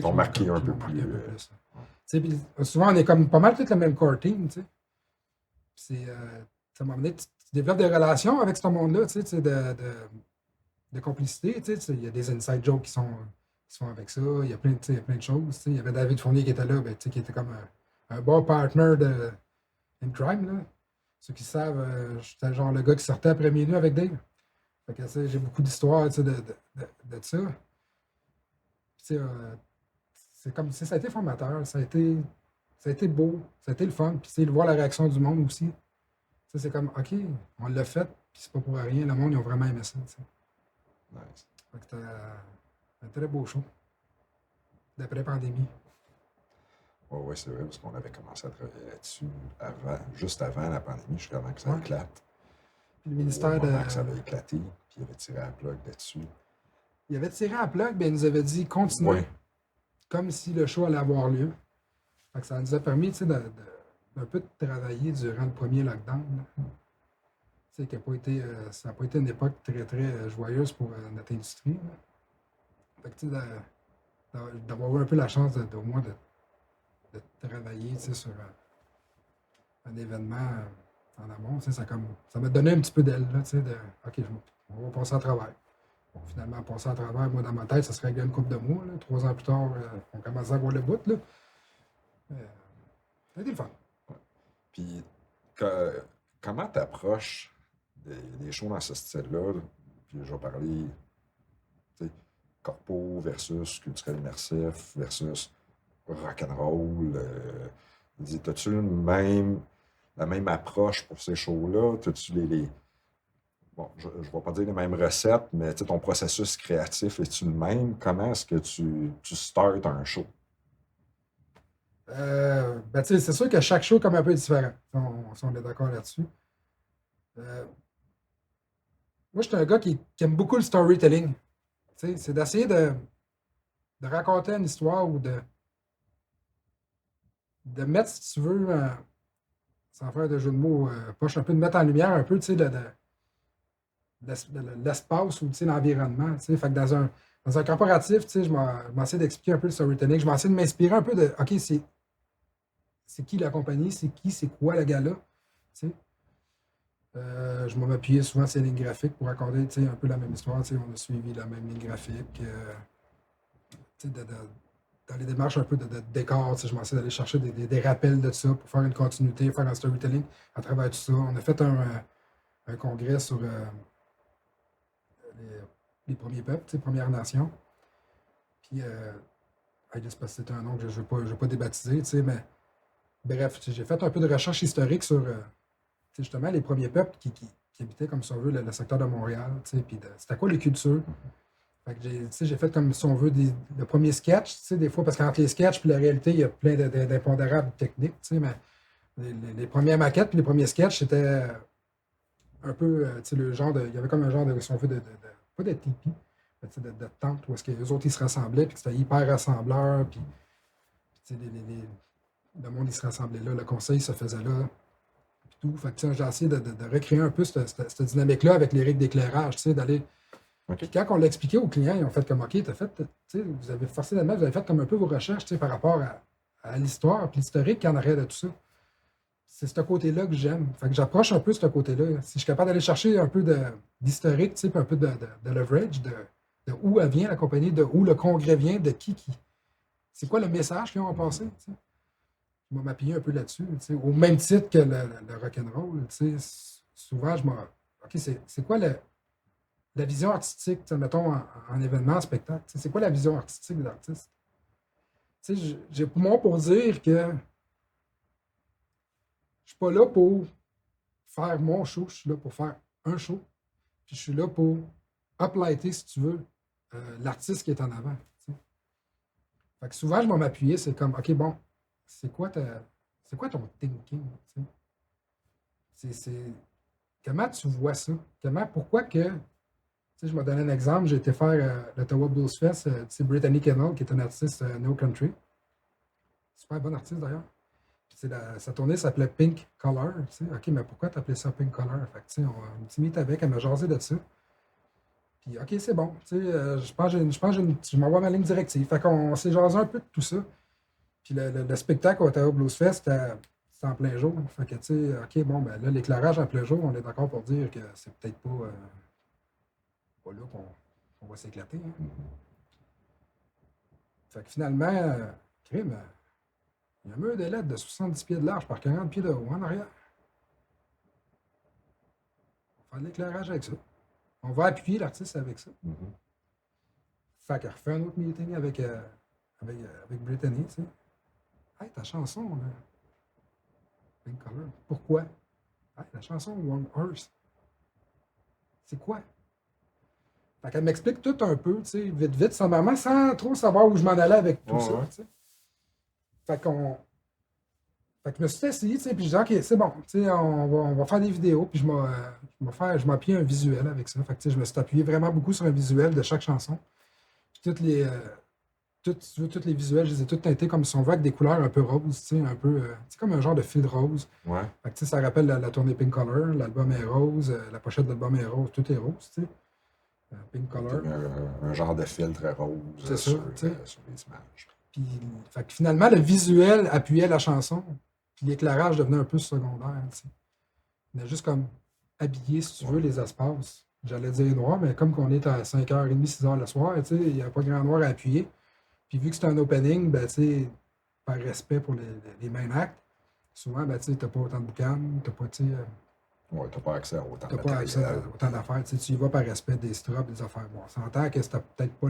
t'ont marqué un peu plus. Puis, souvent, on est comme pas mal tout le même core team. C'est, ça m'a amené, tu développes des relations avec ce monde-là, de complicité. Il y a des inside jokes qui sont avec ça. Il y a plein de choses. Il y avait David Fournier qui était là, qui était comme un bon partner de In Crime. Là. Ceux qui savent, j'étais genre le gars qui sortait après minuit avec Dave. Fait que, j'ai beaucoup d'histoires de ça. C'est comme ça a été formateur, ça a été beau, ça a été le fun. Puis de voir la réaction du monde aussi. C'est comme OK, on l'a fait, puis c'est pas pour rien. Le monde, ils ont vraiment aimé ça. T'sais. Nice. Fait que c'était un très beau show. D'après-pandémie. Oui, c'est vrai, parce qu'on avait commencé à travailler là-dessus juste avant la pandémie, jusqu'à avant que ça éclate. Puis le ministère que ça avait éclaté, puis il avait tiré à la plug là-dessus. Il avait tiré à la plug, mais il nous avait dit continuez. Comme si le show allait avoir lieu. Fait que ça nous a permis d'un peu de travailler durant le premier lockdown. Ça n'a pas été une époque très, très joyeuse pour notre industrie. Fait que, d'avoir eu un peu la chance au moins de travailler sur un événement en amont, ça m'a donné un petit peu d'aile. OK, on va passer à travers. Bon, finalement, passer à travers, moi, dans ma tête, ça serait réglé une couple de mois. Là. 3 ans plus tard, on commençait à voir le bout. Là. Ça a été le fun. Ouais. Puis, comment tu approches des shows dans ce style-là? Puis, je vais parler corpo versus culturel immersif versus rock'n'roll. T'as-tu la même approche pour ces shows-là? T'as-tu bon, je ne vais pas dire les mêmes recettes, mais ton processus créatif, est-tu le même? Comment est-ce que tu startes un show? C'est sûr que chaque show est comme un peu différent. Si on est d'accord là-dessus. Moi, je suis un gars qui aime beaucoup le storytelling. C'est d'essayer de raconter une histoire ou de mettre, si tu veux, sans faire de jeu de mots poche, un peu de mettre en lumière un peu, l'espace ou l'environnement. Fait que dans un corporatif, je m'essaie d'expliquer un peu le storytelling. Je m'essaie de m'inspirer un peu de OK, c'est qui la compagnie, c'est quoi le gars-là. Je vais m'appuyer souvent sur les lignes graphiques pour raconter un peu la même histoire. On a suivi la même ligne graphique. Dans les démarches un peu de décor, je m'essaie d'aller chercher des rappels de ça pour faire une continuité, faire un storytelling à travers tout ça. On a fait un congrès sur les premiers peuples, les Premières Nations. Puis, c'est parce que c'est un nom que je ne veux pas débaptiser, mais bref, j'ai fait un peu de recherche historique sur justement les premiers peuples qui habitaient, comme si on veut, le secteur de Montréal, puis c'était quoi les cultures. Fait que j'ai fait comme si on veut le premier sketch, des fois, parce qu'entre les sketchs et la réalité, il y a plein d'impondérables techniques, mais les premières maquettes puis les premiers sketchs, c'était un peu, le genre il y avait comme un genre de, si on veut, pas de tipi, mais de tente où est-ce que les autres, ils se rassemblaient, puis c'était hyper rassembleur, puis le monde, il se rassemblait là, le conseil se faisait là, puis tout. Fait que j'ai essayé de recréer un peu cette dynamique-là avec les règles d'éclairage, d'aller OK. Puis quand on l'a expliqué aux clients, ils ont fait comme OK, vous avez forcé la main, vous avez fait comme un peu vos recherches par rapport à l'histoire et l'historique qui en arrière de tout ça. C'est ce côté-là que j'aime. Fait que j'approche un peu ce côté-là. Si je suis capable d'aller chercher un peu d'historique, puis un peu de leverage, de où elle vient la compagnie, de où le congrès vient, de qui. C'est quoi le message qu'ils ont passé? T'sais? Je vais m'appuyer un peu là-dessus. Au même titre que le rock'n'roll, souvent je m'en. OK, c'est quoi la vision artistique, mettons, en événement, en spectacle? C'est quoi la vision artistique de l'artiste? J'ai pour moi pour dire que je suis pas là pour faire mon show, je suis là pour faire un show. Puis je suis là pour uplighter, si tu veux, l'artiste qui est en avant. T'sais. Fait que souvent, je vais m'appuyer, c'est comme, OK, bon, c'est quoi ton thinking? Comment tu vois ça? Pourquoi que. Je vais donner un exemple. J'ai été faire l'Ottawa Blues Fest. C'est Brittany Kennel, qui est un artiste No Country. Super bon artiste d'ailleurs. Sa tournée s'appelait Pink Color. OK, mais pourquoi t'appelais ça Pink Color? Fait que, on s'est mis avec, elle m'a jasé de ça. Puis, OK, c'est bon. Je pense que je m'envoie ma ligne directive. Fait qu'on s'est jasé un peu de tout ça. Puis le spectacle au Ottawa Blues Fest, c'était en plein jour. Fait que, OK, bon, ben là, l'éclairage en plein jour, on est d'accord pour dire que c'est peut-être pas là qu'on va s'éclater. Hein. Fait que finalement, crime, il y a un mur de LED de 70 pieds de large par 40 pieds de haut en arrière. On va faire de l'éclairage avec ça. On va appuyer l'artiste avec ça. Fait qu'elle refait un autre meeting avec Brittany, tu sais. Hey, ta chanson, là. Pink Color. Pourquoi? Hey, la chanson One Horse. C'est quoi? Fait qu'elle m'explique tout un peu, tu sais, vite, sans trop savoir où je m'en allais avec tout ça, tu sais. Fait que je me suis essayé, tu sais, puis je dis, OK, c'est bon, tu sais, on va faire des vidéos, puis je m'appuie un visuel avec ça. Fait que, tu sais, je me suis appuyé vraiment beaucoup sur un visuel de chaque chanson. Puis toutes les visuels, je les ai tous teintés comme si on voit avec des couleurs un peu roses, tu sais, un peu, c'est comme un genre de fil rose. Ouais. Fait que, tu sais, ça rappelle la tournée Pink Color, l'album est rose, la pochette de l'album est rose, tout est rose, tu sais. Pink Color. Un genre de filtre rose sur les images. Puis, fait que finalement, le visuel appuyait la chanson, puis l'éclairage devenait un peu secondaire. T'sais. On a juste comme habillé, si tu veux, les espaces. J'allais dire noir, mais comme qu'on est à 5h30, 6h le soir, il n'y a pas grand noir à appuyer. Puis vu que c'est un opening, ben, par respect pour les main acts, souvent, ben, tu n'as pas autant de boucan, tu n'as pas, ouais, tu n'as pas accès à autant de matériel. Tu n'as pas accès à autant d'affaires. Tu y vas par respect des straps, des affaires. Bon, on s'entend que c'était peut-être pas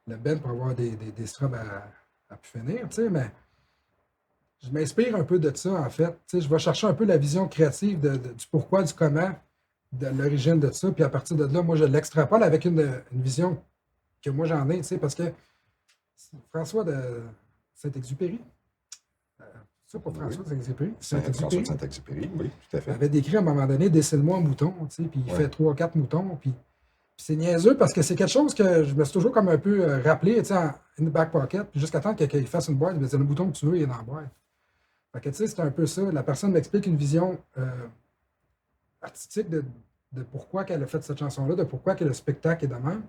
le band pour avoir des straps à pu finir, mais je m'inspire un peu de ça, en fait. Je vais chercher un peu la vision créative du pourquoi, du comment, de l'origine de ça, puis à partir de là, moi, je l'extrapole avec une vision que moi, j'en ai, parce que François de Saint-Exupéry, ça pour François de Saint-Exupéry, Saint-Exupéry, oui, tout à fait. Il avait décrit à un moment donné, dessine-moi un mouton, puis il fait 3-4 moutons, puis c'est niaiseux parce que c'est quelque chose que je me suis toujours comme un peu rappelé, in the back pocket, puis jusqu'à temps qu'il fasse une boîte, c'est le bouton que tu veux, il est dans la boîte. Fait que c'est un peu ça. La personne m'explique une vision artistique de pourquoi qu'elle a fait cette chanson-là, de pourquoi que le spectacle est de même.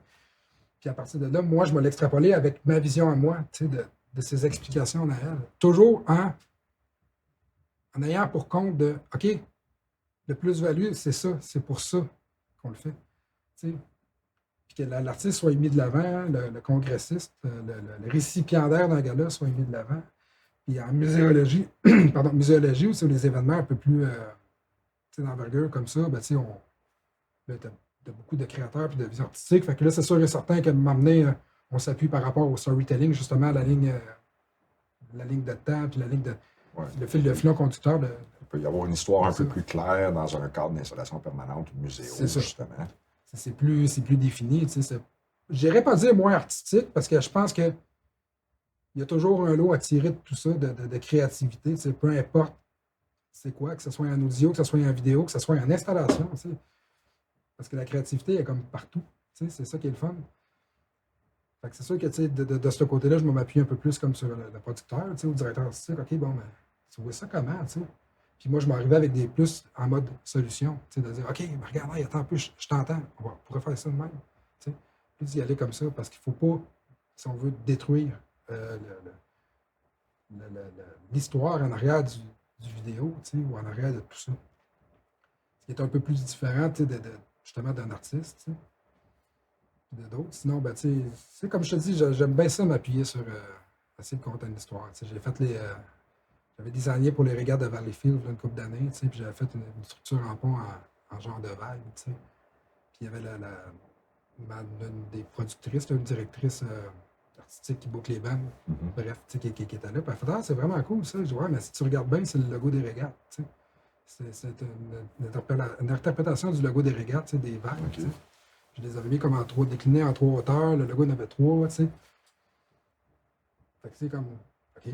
Puis à partir de là, moi, je me l'extrapolais avec ma vision à moi, de ses explications à elle. Toujours en ayant pour compte de, OK, le plus-value, c'est ça, c'est pour ça qu'on le fait. T'sais. Puis que l'artiste soit mis de l'avant, le congressiste, le récipiendaire d'un gala soit mis de l'avant. Puis en muséologie, muséologie ou sur les événements un peu plus d'envergure comme ça, ben, t'as beaucoup de créateurs et de visions artistiques. Fait que là, c'est sûr et certain qu'à m'amener, on s'appuie par rapport au storytelling, justement, à la ligne de temps, puis la ligne de. Ouais. Le filon conducteur. Il peut y avoir une histoire un peu plus claire dans un cadre d'installation permanente ou muséo, justement. C'est plus défini. Je n'irais pas dire moins artistique, parce que je pense que il y a toujours un lot à tirer de tout ça, de créativité. Peu importe c'est quoi, que ce soit en audio, que ce soit en vidéo, que ce soit en installation. Parce que la créativité est comme partout. C'est ça qui est le fun. Fait que c'est sûr que de ce côté-là, je m'appuie un peu plus comme sur le producteur, ou le directeur artistique. OK, bon, ben, tu vois ça comment, t'sais? Puis moi, je m'arrivais avec des plus en mode solution, de dire, OK, mais regarde, attends un peu, je t'entends, on pourrait faire ça de même. sais. Plus d'y aller comme ça, parce qu'il ne faut pas, si on veut détruire l'histoire en arrière du vidéo, tu sais, ou en arrière de tout ça. Ce qui est un peu plus différent, tu sais, justement, d'un artiste, tu sais, puis de d'autres. Sinon, ben, tu sais, c'est comme je te dis, j'aime bien ça m'appuyer sur essayer de conter une histoire. Tu sais, j'ai fait j'avais designé pour les régates de Valleyfield une couple d'années, tu sais, puis j'avais fait une structure en pont en genre de vague, tu sais. Puis il y avait une des productrices, là, une directrice artistique qui boucle les bandes, Mhm. bref, tu sais, qui était là. Puis elle fait, ah, c'est vraiment cool ça. Je dis, ouais, mais si tu regardes bien, c'est le logo des régates, tu sais. C'est une interprétation du logo des régates, tu sais, des vagues, OK. tu sais. Je les avais mis comme déclinés en 3 hauteurs. Le logo en avait 3, tu sais. Fait que c'est comme, OK.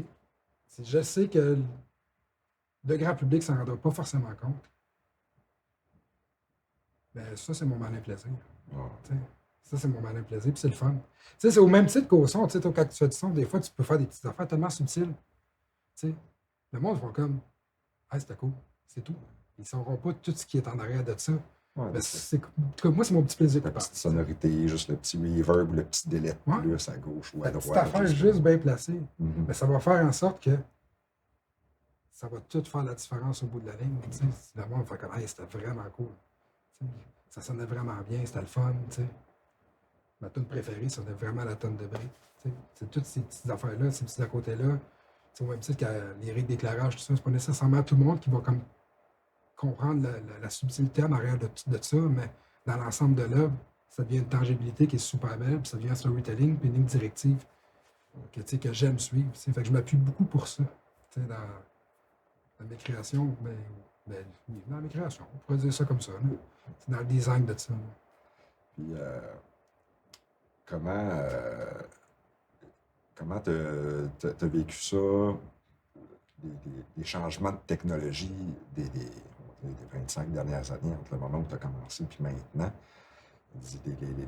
Je sais que le grand public s'en rendra pas forcément compte. Mais ça, c'est mon malin plaisir. Ah. Tu sais. Ça, c'est mon malin plaisir, puis c'est le fun. Tu sais, c'est au même titre qu'au son. Tu sais, toi, quand tu fais du son, des fois, tu peux faire des petites affaires tellement subtiles. Tu sais, le monde va comme, ah, c'était cool, c'est tout. Ils ne sauront pas tout ce qui est en arrière de ça. Ouais, Mais c'est c'est, comme moi, c'est mon petit plaisir la coupable. petite sonorité, juste le petit reverb ou le petit délai de Ouais. plus à gauche ou à La petite droite. affaire juste bien placée. Mhm. Mais ça va faire en sorte que ça va tout faire la différence au bout de la ligne. Tu sais. Le monde va faire comme, hey, c'était vraiment cool. Tu sais, ça sonnait vraiment bien, c'était le fun. Tu sais. Ma tune préférée, c'était vraiment la tonne de briques. Tu sais. C'est toutes ces petites affaires-là, ces petits à côté-là. Tu sais, au même titre que les règles d'éclairage, tout ça, c'est pas nécessairement tout le monde qui va comme comprendre la subtilité en arrière de ça, mais dans l'ensemble de l'œuvre, ça devient une tangibilité qui est super belle, puis ça devient un storytelling, puis une ligne directive que, tu sais, que j'aime suivre. Tu sais. Fait que je m'appuie beaucoup pour ça. Tu sais, dans mes créations, oui, dans mes créations, on pourrait dire ça comme ça. Là. C'est dans le design de ça. Là. Puis, comment comment t'as vécu ça, des changements de technologie des 25 dernières années, entre le moment où tu as commencé et maintenant?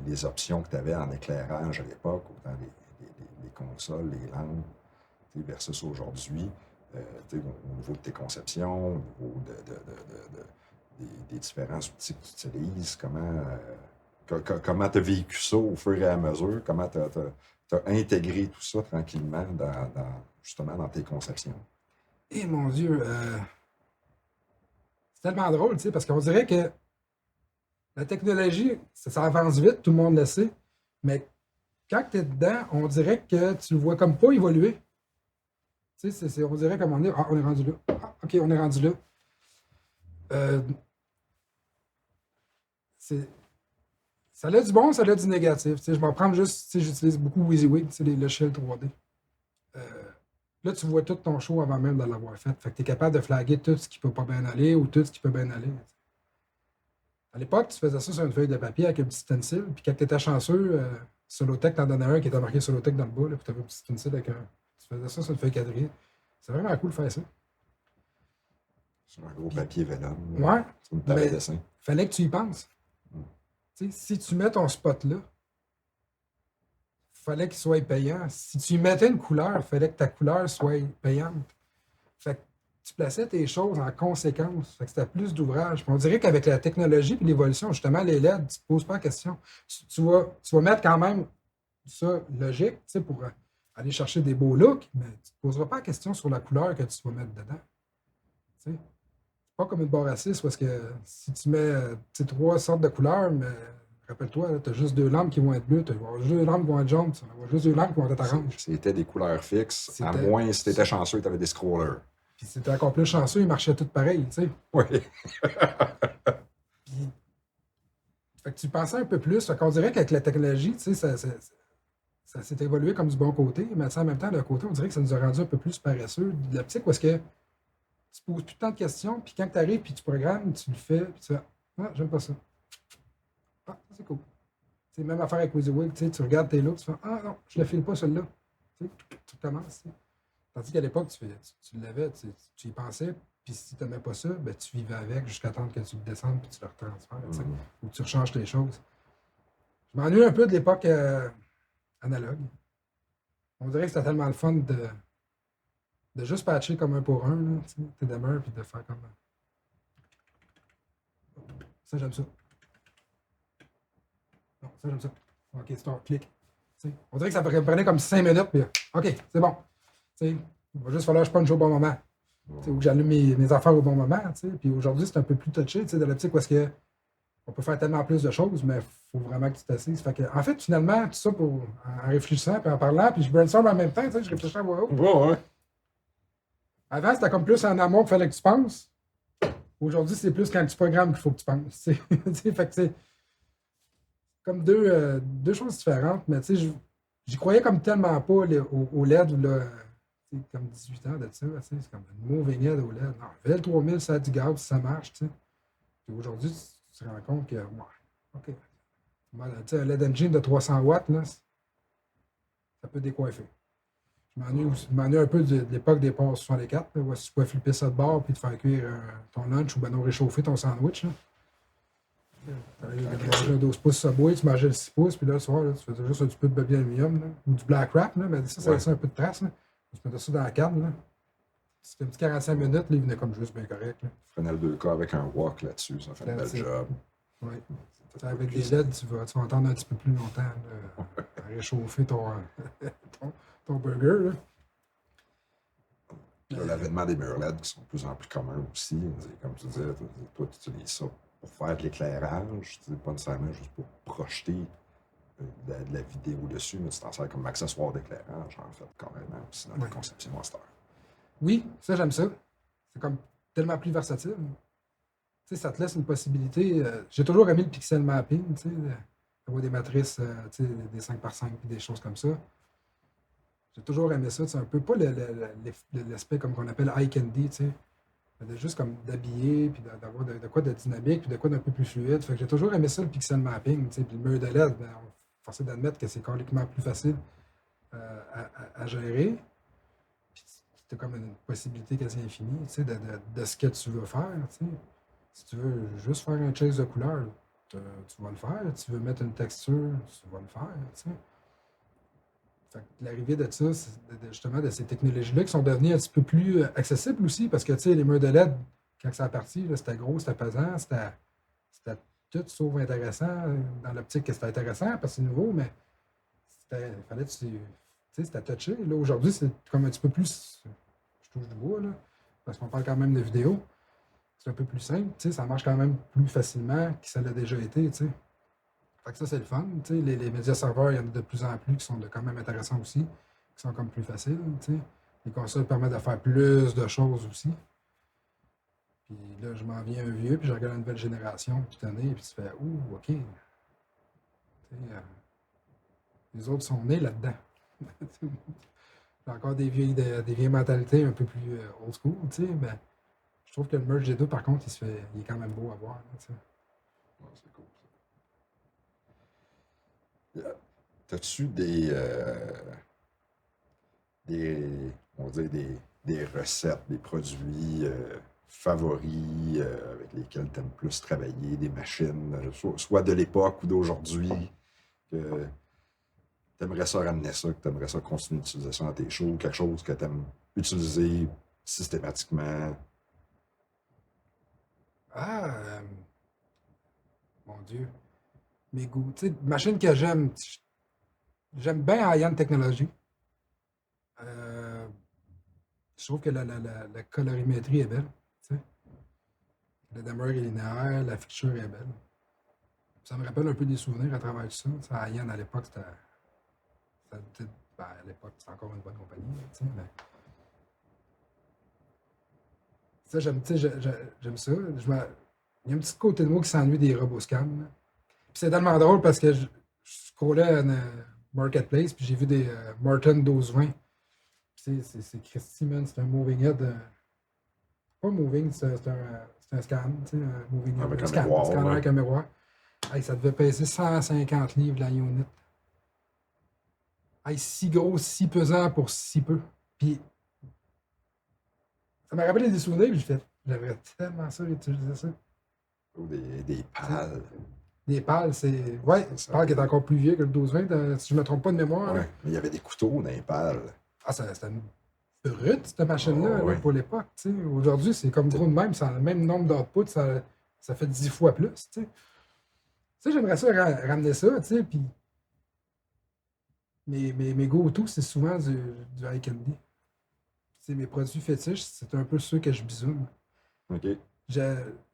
Les options que tu avais en éclairage à l'époque, autant les consoles, les lampes, versus aujourd'hui, au niveau de tes conceptions, au niveau des différents outils que tu utilises, comment tu as vécu ça au fur et à mesure, comment tu as intégré tout ça tranquillement justement dans tes conceptions. Et mon Dieu, c'est tellement drôle, tu sais, parce qu'on dirait que la technologie, ça avance vite, tout le monde le sait, mais quand tu es dedans, on dirait que tu le vois comme pas évoluer. Tu sais, on dirait comme on est rendu là. Ah, OK, on est rendu là. Euh, ça a du bon, ça a du négatif. Tu sais, je m'en prends juste, tu sais, j'utilise beaucoup WYSIWYG, tu sais, le shell 3D. Là, tu vois tout ton show avant même de l'avoir fait. Fait que tu es capable de flaguer tout ce qui peut pas bien aller ou tout ce qui peut bien aller. À l'époque, tu faisais ça sur une feuille de papier avec un petit stencil, puis quand tu étais chanceux, Solotech t'en donnait un qui était marqué Solotech dans le bas, là, puis tu avais un petit stencil avec un. Tu faisais ça sur une feuille quadrillée. C'est vraiment cool de faire ça. Sur un gros papier vélum, Ouais, sur une table à mais dessin. fallait que tu y penses. Tu sais, si tu mets ton spot là, fallait qu'il soit payant. Si tu y mettais une couleur, il fallait que ta couleur soit payante. Fait que tu plaçais tes choses en conséquence. Fait que c'était plus d'ouvrage. On dirait qu'avec la technologie et l'évolution, justement, les LED, tu ne te poses pas la question. Tu vas mettre quand même ça logique, tu sais, pour aller chercher des beaux looks, mais tu ne te poseras pas la question sur la couleur que tu vas mettre dedans. Tu sais. C'est pas comme une barre à 6 parce que si tu mets 3 sortes de couleurs, mais rappelle-toi, tu as juste 2 lampes qui vont être bleues, tu vas avoir juste 2 lampes qui vont être jaunes, tu vas avoir juste 2 lampes qui vont être oranges. C'était des couleurs fixes, à C'était- moins si tu étais chanceux, tu avais des scrollers. Puis c'était encore plus chanceux, ils marchaient tous pareil, tu sais. Oui. Puis, fait que tu pensais un peu plus. Fait qu'on dirait qu'avec la technologie, tu sais, ça s'est évolué comme du bon côté, mais en même temps, d'un côté, on dirait que ça nous a rendu un peu plus paresseux. De l'optique où est-ce que tu poses tout le temps de questions, puis quand tu arrives, puis tu programmes, tu le fais, puis tu fais ah, j'aime pas ça. Ah, ça, c'est cool. C'est même affaire avec WYSIWYG, tu sais, tu regardes tes looks, tu fais ah non, je ne le file pas celui-là. Tu commences. Tu sais. Tandis qu'à l'époque, tu l'avais, tu y pensais, puis si tu n'aimais pas ça, ben, tu vivais avec jusqu'à temps que tu le descendes, puis tu le retransfères, tu sais, ou que tu rechanges tes choses. Je m'ennuie un peu de l'époque analogue. On dirait que c'était tellement le fun de juste patcher comme un pour un, là, tu sais, tes demeures, puis de faire comme. Ça, j'aime ça. Non, ça, j'aime ça. OK, start, clic. T'sais, on dirait que ça prenait comme 5 minutes, puis OK, c'est bon. T'sais, il va juste falloir que je punch au bon moment. Ou que j'allume mes affaires au bon moment. Puis aujourd'hui, c'est un peu plus touché, de l'optique parce que on peut faire tellement plus de choses, mais il faut vraiment que tu t'assises. Fait que, en fait, finalement, tout ça en réfléchissant puis en parlant, puis je brainstorm en même temps, je réfléchis à voix haute. Ouais. Avant, c'était comme plus en amont qu'il fallait que tu penses. Aujourd'hui, c'est plus quand tu programmes qu'il faut que tu penses. Fait que c'est comme deux choses différentes, mais j'y croyais comme tellement pas au LED, là, comme 18 ans de ça, c'est comme une moving head au LED. Non, VL3000, ça a du gaz, ça marche, tu sais. Puis aujourd'hui, tu te rends compte que, ouais, OK. Un LED engine de 300 watts, là, ça peut décoiffer. Je m'ennuie un peu de l'époque des ports 64, là, où tu pouvais flipper ça de bord puis te faire cuire ton lunch ou ben non réchauffer ton sandwich. Tu mangeais un 12 pouces Subway, tu mangeais le 6 pouces, puis là, le soir, là, tu faisais juste un petit peu de papier aluminium, là, ou du black wrap, là, mais ça laissait un peu de traces. Là. Tu mettais ça dans la canne. Là. C'était un petit 45 minutes, là, il venait comme juste bien correct. Là. Tu prenais le 2K avec un wok là-dessus, ça fait un bel job. Oui. Avec des LED, tu vas entendre un petit peu plus longtemps là, à réchauffer ton burger. Là. Puis là, l'avènement des murs LED qui sont de plus en plus communs aussi. Comme tu disais, toi, tu utilises ça pour faire de l'éclairage, pas nécessairement juste pour projeter de la vidéo dessus, mais tu t'en sers comme accessoire d'éclairage, en fait, carrément, aussi dans la conception master. Oui, ça, j'aime ça. C'est comme tellement plus versatile. Tu sais, ça te laisse une possibilité. J'ai toujours aimé le pixel mapping, tu sais, d'avoir des matrices, tu sais, des 5x5 et des choses comme ça. J'ai toujours aimé ça. C'est un peu pas l'aspect comme qu'on appelle eye candy, tu sais. Juste comme d'habiller, puis d'avoir de quoi de dynamique, puis de quoi d'un peu plus fluide. Fait que j'ai toujours aimé ça, le pixel mapping, tu sais. Puis le mur de LED, ben, on est forcé d'admettre que c'est carrément plus facile à gérer. Puis tu as comme une possibilité quasi infinie, tu sais, de ce que tu veux faire, tu sais. Si tu veux juste faire un chase de couleur, tu vas le faire. Si tu veux mettre une texture, tu vas le faire, tu sais. Fait que l'arrivée de ça, justement, de ces technologies-là qui sont devenues un petit peu plus accessibles aussi, parce que, tu sais, les murs de LED, quand ça a parti, c'était gros, c'était pesant, c'était tout sauf intéressant, dans l'optique que c'était intéressant, parce que c'est nouveau, mais il fallait que tu sais, c'était touché. Là, aujourd'hui, c'est comme un petit peu plus, je touche du bois, là, parce qu'on parle quand même de vidéo. C'est un peu plus simple, tu sais, ça marche quand même plus facilement que ça l'a déjà été, tu sais. Fait que ça, c'est le fun. Les médias serveurs, il y en a de plus en plus qui sont quand même intéressants aussi, qui sont comme plus faciles. T'sais. Les consoles permettent de faire plus de choses aussi. Puis là, je m'en viens un vieux, puis je regarde la nouvelle génération toute année, puis tu fais ouh, OK. Les autres sont nés là-dedans. J'ai encore des vieilles mentalités un peu plus old school, mais je trouve que le merge des deux, par contre, il est quand même beau à voir. Ouais, c'est cool. T'as-tu on va dire des recettes, des produits favoris avec lesquels tu aimes plus travailler, des machines, soit de l'époque ou d'aujourd'hui, que tu aimerais ça ramener ça, que tu aimerais ça continuer d'utiliser ça dans tes shows, quelque chose que tu aimes utiliser systématiquement? Mon Dieu. Mes goûts. Tu sais, machine que j'aime bien high-end technologie. Je trouve que la colorimétrie est belle. Tu sais. Le demeure est linéaire, la feature est belle. Ça me rappelle un peu des souvenirs à travers tout ça. Ça high-end à l'époque, c'était. À l'époque, c'était encore une bonne compagnie. Tu sais, mais... Ça, j'aime ça. Il y a un petit côté de moi qui s'ennuie des robots scans. Puis c'est tellement drôle parce que je scrollais à une marketplace, puis j'ai vu des Martin 1220. C'est Christy, man, c'est un moving head. Pas moving, c'est un scan, tu sais, un moving head. Avec un scanner miroir. avec un miroir. Hey, ça devait peser 150 livres la unit. Hey, si gros, si pesant pour si peu. Puis ça m'a rappelé des souvenirs, puis j'aimerais tellement ça utiliser ça. Ou des pales. Des pales, c'est. Ouais, c'est pale qui est encore plus vieux que le 1220, si je ne me trompe pas de mémoire. Ouais, mais il y avait des couteaux dans les pales. Ah, c'était une brute, cette machine-là, ouais. pour l'époque. Aujourd'hui, c'est comme gros de même, ça a le même nombre d'outputs, ça fait 10 fois plus. J'aimerais ça ramener ça, puis mes go-to, c'est souvent du eye candy. C'est mes produits fétiches, c'est un peu ceux que je bisoune. OK.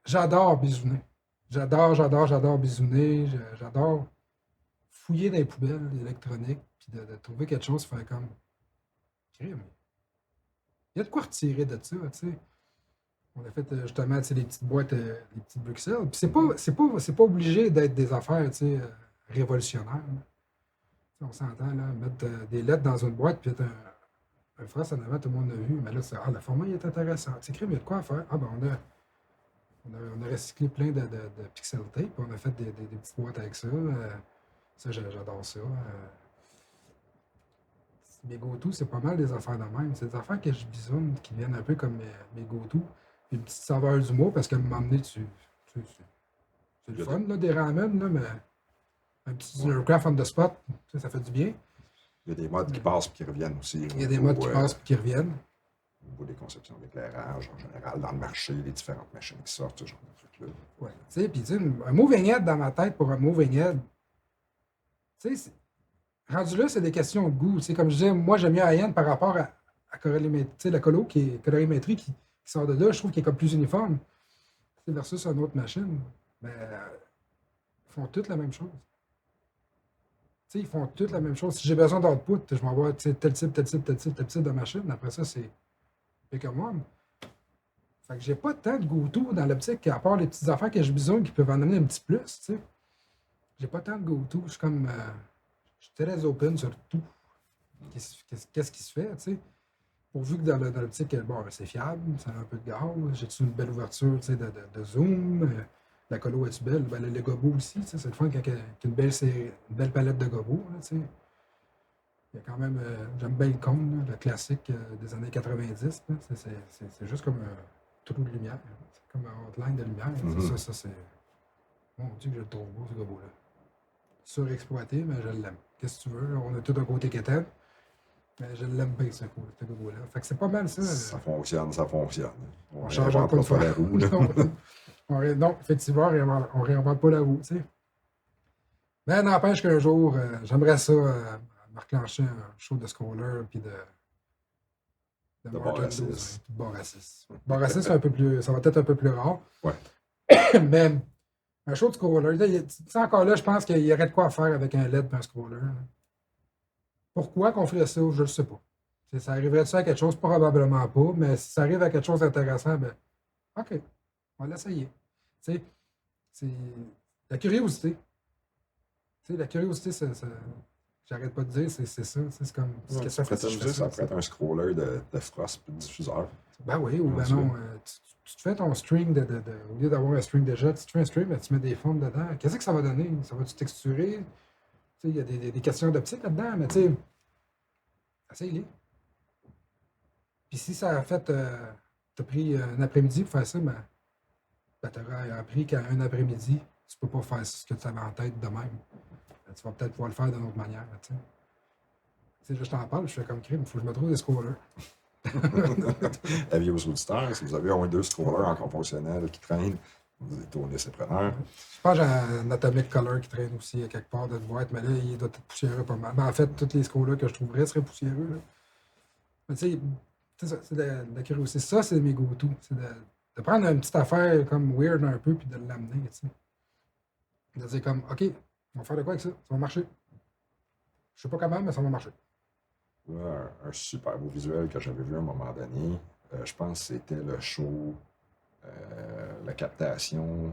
J'adore bisouner. J'adore bisouner. J'adore fouiller dans les poubelles électroniques, puis de trouver quelque chose, faire comme. Crime. Il y a de quoi retirer de ça, tu sais. On a fait justement tu sais, les petites boîtes, les petites Bruxelles. Puis c'est pas obligé d'être des affaires tu sais, révolutionnaires. Là. On s'entend, là, mettre des lettres dans une boîte, puis mettre un phrase en avant, tout le monde l'a vu. Mais là, c'est, le format il est intéressant. Tu sais, crime, il y a de quoi faire. Ah, ben, on a recyclé plein de pixel tape, on a fait des petites boîtes avec ça. Ça, j'adore ça. Mes go-to, c'est pas mal des affaires de même. C'est des affaires que je bisonne, qui viennent un peu comme mes go-to. Puis une petite saveur d'humour, parce qu'à un moment donné, c'est le fun, là, des ramen, là, mais un petit craft on the spot, ça fait du bien. Il y a des modes qui passent et qui reviennent aussi. Il y a des modes qui passent et qui reviennent. Au niveau des conceptions d'éclairage, en général, dans le marché, les différentes machines qui sortent, ce genre de trucs-là. Ouais. Tu sais, puis tu sais, un moving head dans ma tête pour un moving head, tu sais, rendu là, c'est des questions de goût. Tu sais, comme je disais, moi, j'aime mieux high-end par rapport à colorimétrie, tu sais, la colorimétrie qui sort de là, je trouve qu'il est comme plus uniforme. Tu sais, versus une autre machine, ben, ils font toutes la même chose. Tu sais, ils font toutes la même chose. Si j'ai besoin d'output, je m'envoie tel type, tel type, tel type, tel type de machine. Après ça, c'est pick up one. Fait que j'ai pas tant de go-to dans l'optique, à part les petites affaires que je besoin qui peuvent en amener un petit plus, tu sais. J'ai pas tant de go-to. Je suis comme. Je suis très open sur tout. Qu'est-ce qui se fait, tu sais. Pourvu que dans l'optique, bon, c'est fiable, ça a un peu de gaz, j'ai-tu une belle ouverture, tu sais, de zoom. La colo est-tu belle? Ben, le gobo aussi, c'est le fun quand il y a une belle palette de gobo. Là, il y a quand même, j'aime bien le cône, le classique des années 90. C'est juste comme un trou de lumière. C'est comme un outline de lumière. Mm-hmm. Ça, c'est. Mon Dieu, que je le trouve beau, ce gobo-là. Surexploité, mais je l'aime. Qu'est-ce que tu veux? On a tout un côté quétaine. Mais je l'aime bien, ce gobo-là. Fait que c'est pas mal ça. Ça fonctionne, ça fonctionne. On change pas une fois. La roue, là. Non, effectivement, on ne réinvente pas la roue, tu sais. Mais n'empêche qu'un jour, j'aimerais ça me reclencher un show de scroller puis de Borassis. Borassis. Borassis, ça va être un peu plus rare. Ouais. Mais un show de scroller, tu sais, encore là, je pense qu'il y aurait de quoi faire avec un LED et un scroller. Pourquoi qu'on ferait ça, je ne sais pas. T'sais, ça arriverait-tu à quelque chose? Probablement pas, mais si ça arrive à quelque chose d'intéressant, ben, OK, on va l'essayer. C'est la curiosité. T'sais, la curiosité, j'arrête pas de dire, c'est ça. C'est comme. Ouais, ça pourrait être un scroller de Frost et de diffuseur. Ben oui, ou ben non. Tu te fais ton string au lieu d'avoir un string déjà, tu te fais un string, ben, tu mets des formes dedans. Qu'est-ce que ça va donner? Ça va-tu texturer? Il y a des questions d'optique là-dedans, mais tu sais, essaye-les. Puis si ça a fait, t'as pris un après-midi pour faire ça, ben t'auras appris qu'à un après-midi, tu peux pas faire ce que tu avais en tête de même. Tu vas peut-être pouvoir le faire d'une autre manière. Tu sais, je t'en parle, je fais comme crime, il faut que je me trouve des scrollers. Avis aux auditeurs, si vous avez au moins 2 scrollers encore fonctionnels qui traînent, vous tournez ces preneurs. Je pense que j'ai un Atomic Color qui traîne aussi à quelque part dans une boîte, mais là, il doit être poussiéreux pas mal. Ben, en fait, tous les scrollers que je trouverais seraient poussiéreux. Là. Mais tu sais, c'est de la curiosité. Ça, c'est mes go-to. C'est de prendre une petite affaire comme weird un peu puis de l'amener. Tu sais. De dire comme, OK, on va faire de quoi avec ça? Ça va marcher. Je sais pas comment, mais ça va marcher. Un super beau visuel que j'avais vu à un moment donné. Je pense que c'était le show, la captation,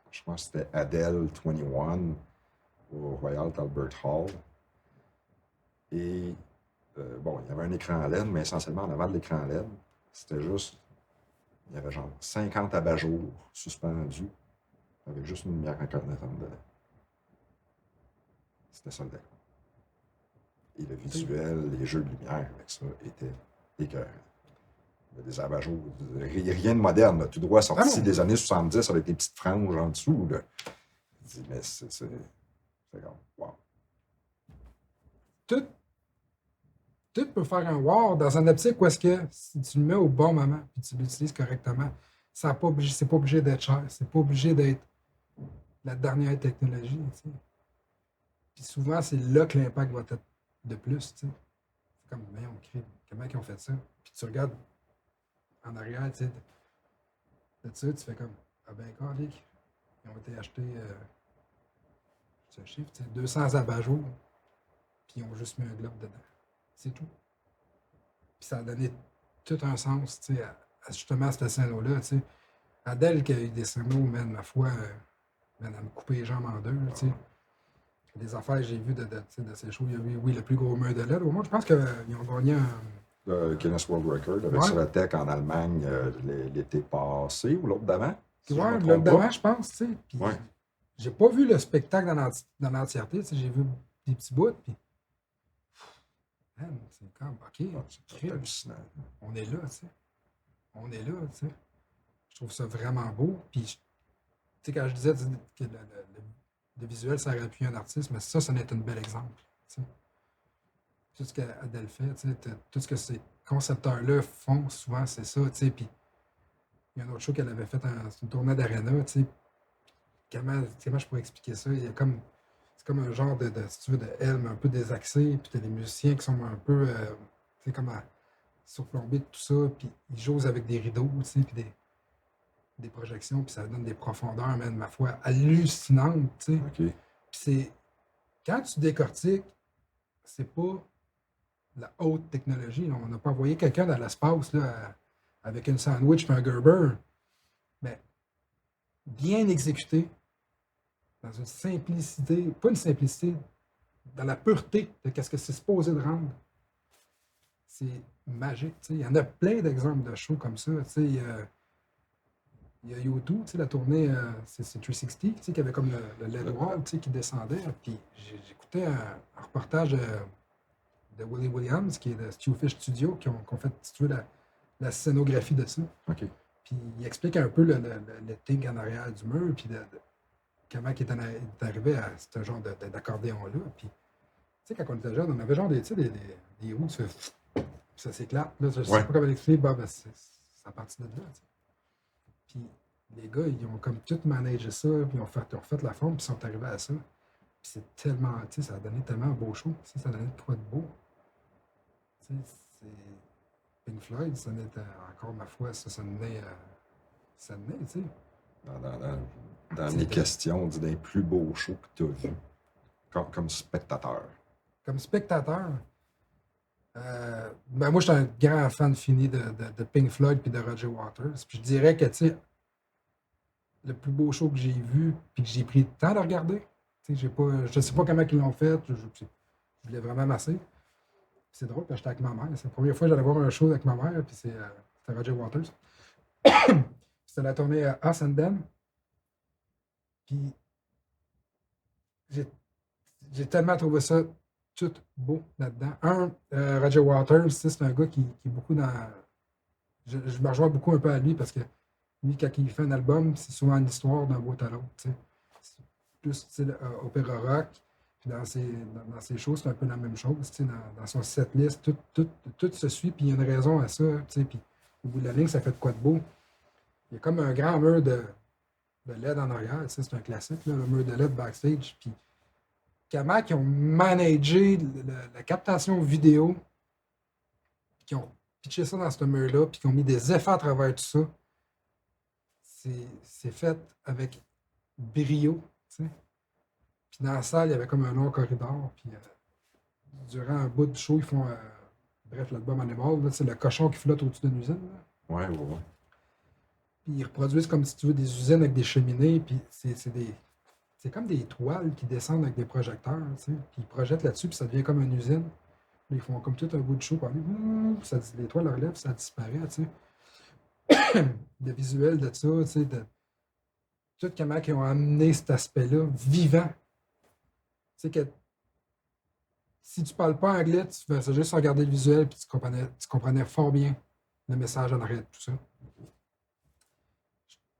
je pense que c'était Adele 21 au Royal Albert Hall. Et bon, il y avait un écran LED, mais essentiellement en avant de l'écran LED, c'était juste, il y avait genre 50 abat-jours suspendus avec juste une lumière incandescente dedans. C'était ça le décor. Et le visuel, les jeux de lumière avec ça étaient écœurants. Des abat-jours, rien de moderne, là, tout droit sorti des années 70 avec des petites franges en dessous. Là. Mais c'est comme, wow. Tout peut faire un wow dans un optique où est-ce que si tu le mets au bon moment et tu l'utilises correctement, c'est pas obligé d'être cher, c'est pas obligé d'être la dernière technologie. Tu sais. Puis souvent, c'est là que l'impact va être de plus, tu sais. C'est comme, mais on crée, comment ils ont fait ça? Puis tu regardes en arrière, tu sais, de ça, tu fais comme, ah ben, calique, ils ont été achetés, c'est un chiffre, tu sais, 200 abat-jours, puis ils ont juste mis un globe dedans. C'est tout. Puis ça a donné tout un sens, tu sais, justement à cette scène-là, tu sais. Adèle qui a eu des scénarios, man, ma foi, man, elle me coupait les jambes en deux, tu sais. Des affaires que j'ai vues de ces shows. Il y a eu, oui, le plus gros mur de LED. Au moins, je pense qu'ils ont gagné un. Le Guinness World Record avec Ouais. Soratec en Allemagne l'été passé ou l'autre d'avant. Si Ouais, je me l'autre trompe pas. d'avant, je pense, tu sais. Puis, Ouais. j'ai pas vu le spectacle dans l'entièreté, tu sais. J'ai vu des petits bouts, puis. Man, c'est comme, OK, C'est hallucinant. on est là, tu sais. On est là, tu sais. Je trouve ça vraiment beau. Puis, tu sais, quand je disais que le visuel, ça aurait pu un artiste, mais ça en est un bel exemple, tu sais. Tout ce qu'Adèle fait, tu sais, tout ce que ces concepteurs-là font, souvent, c'est ça, tu sais. Puis, il y a un autre show qu'elle avait fait, c'est une tournée d'arena, tu sais. Comment je pourrais expliquer ça? Il y a comme, c'est comme un genre si tu veux, de Helm un peu désaxé, puis t'as des musiciens qui sont un peu, tu sais, comme surplombés de tout ça, puis ils jouent avec des rideaux, tu sais, puis des projections, puis ça donne des profondeurs, même, ma foi, hallucinantes, tu sais. OK. Puis c'est, quand tu décortiques, c'est pas la haute technologie. Là. On n'a pas envoyé quelqu'un dans l'espace là, avec une sandwich et un Gerber, mais bien exécuté, dans une simplicité, pas une simplicité, dans la pureté de ce que c'est supposé de rendre. C'est magique. T'sais. Il y en a plein d'exemples de shows comme ça. Il y a YouTube, la tournée, c'est 360, qui avait comme le LED wall qui descendait. Puis j'écoutais un reportage de Willie Williams, qui est de Stewfish Studio, qui ont fait, si tu veux, la scénographie de ça. OK. Puis il explique un peu le thing en arrière du mur, puis comment il est arrivé à ce genre d'accordéon-là. Puis, tu sais, quand on était jeune, on avait genre des roues, ça s'éclate. Là, je sais pas comment l'expliquer, ben, c'est à partir de là. T'sais. Puis les gars, ils ont comme tout managé ça, puis ils ont refait la forme, puis ils sont arrivés à ça. Puis c'est tellement, tu sais, ça a donné tellement un beau show. Ça a donné de quoi de beau. Tu sais, c'est. Pink Floyd, ça n'était encore, ma foi, ça venait, tu sais. Dans mes questions, on dit des plus beaux shows que tu as vus, comme spectateur. Comme spectateur, ben moi, je suis un grand fan fini de Pink Floyd puis de Roger Waters. Puis je dirais que, tu sais, le plus beau show que j'ai vu puis que j'ai pris le temps de regarder, tu sais, je sais pas comment ils l'ont fait, je voulais vraiment masser. C'est drôle, parce que j'étais avec ma mère. C'est la première fois que j'allais voir un show avec ma mère, puis c'était Roger Waters. C'était la tournée Us and Them. Puis j'ai tellement trouvé ça tout beau là-dedans. Roger Waters, c'est un gars qui est beaucoup dans. Je me rejoins beaucoup un peu à lui parce que lui, quand il fait un album, c'est souvent une histoire d'un bout à l'autre. C'est plus style opéra rock. Puis dans ses shows, c'est un peu la même chose. Dans son setlist, tout se suit, puis il y a une raison à ça. Puis au bout de la ligne, ça fait de quoi de beau. Il y a comme un grand mur de LED en arrière. C'est un classique, là, le mur de LED backstage. Puis comment ils ont managé la captation vidéo, qui ont pitché ça dans ce mur-là, puis qui ont mis des effets à travers tout ça. C'est fait avec brio. T'sais. Puis dans la salle, il y avait comme un long corridor. Puis durant un bout de show, ils font. Bref, l'album Animal, c'est le cochon qui flotte au-dessus d'une usine. Là. Ouais. Puis ils reproduisent comme si tu veux des usines avec des cheminées. Puis c'est comme des toiles qui descendent avec des projecteurs. Puis ils projettent là-dessus, puis ça devient comme une usine. Puis ils font comme tout un bout de show. Puis les toiles relèvent, ça disparaît. Le visuel de ça, tout comment ils ont amené cet aspect-là vivant. Tu sais que si tu parles pas anglais, tu faisais juste regarder le visuel puis tu comprenais fort bien le message en arrière de tout ça.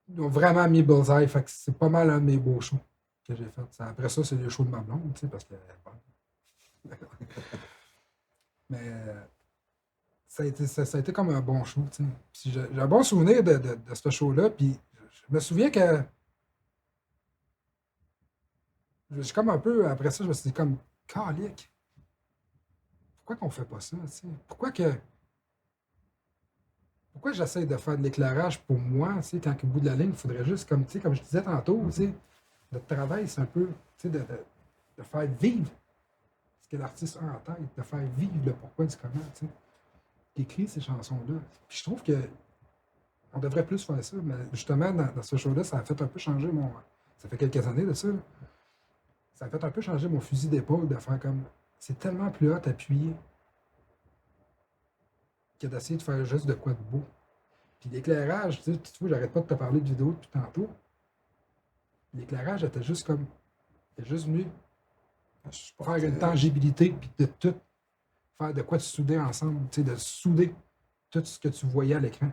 Ils ont vraiment mis Bullseye, fait que c'est pas mal un de mes beaux shows que j'ai fait. Après ça, c'est le show de ma blonde, parce qu'elle est bonne. Mais ça a été comme un bon show. J'ai un bon souvenir de ce show-là, puis je me souviens que j'ai comme un peu, après ça, je me suis dit comme, calique. pourquoi qu'on fait pas ça, tu sais? Pourquoi j'essaie de faire de l'éclairage pour moi, tu sais, quand au bout de la ligne, il faudrait juste, comme, tu sais, comme je disais tantôt, tu sais, notre travail, c'est un peu, tu sais, de faire vivre ce que l'artiste a en tête, de faire vivre le pourquoi du comment, tu sais, qui écrit ces chansons-là. Puis je trouve que on devrait plus faire ça, mais justement, dans ce show-là, ça a fait un peu changer mon... Ça fait quelques années de ça, là. Ça a fait un peu changer mon fusil d'épaule de faire comme... C'est tellement plus hot appuyé que d'essayer de faire juste de quoi de beau. Puis l'éclairage, tu vois, j'arrête pas de te parler de vidéo depuis tantôt. L'éclairage était juste comme... Il est juste venu faire une tangibilité, puis de tout faire de quoi de souder ensemble, tu sais, de souder tout ce que tu voyais à l'écran.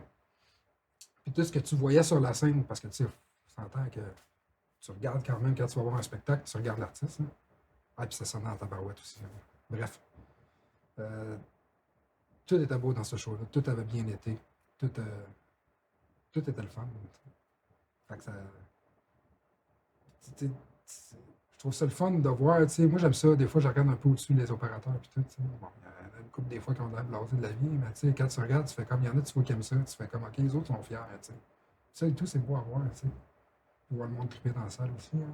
Puis tout ce que tu voyais sur la scène, parce que tu sais, on s'entend que tu regardes quand même, quand tu vas voir un spectacle, tu regardes l'artiste. Hein? Ah, puis ça sonne dans ta barouette aussi. Hein? Bref. Tout était beau dans ce show-là. Tout avait bien été. Tout était le fun. Fait que ça... Je trouve ça le fun de voir. Moi, j'aime ça. Des fois, je regarde un peu au-dessus les opérateurs. Puis tout, bon, il y a une couple des fois qui ont l'air blasés de la vie. Mais quand tu regardes, tu fais comme il y en a, tu vois qui aiment ça. Tu fais comme, OK, les autres sont fiers. T'sais. Ça et tout, c'est beau à voir. Voir le monde triper dans la salle aussi. Hein.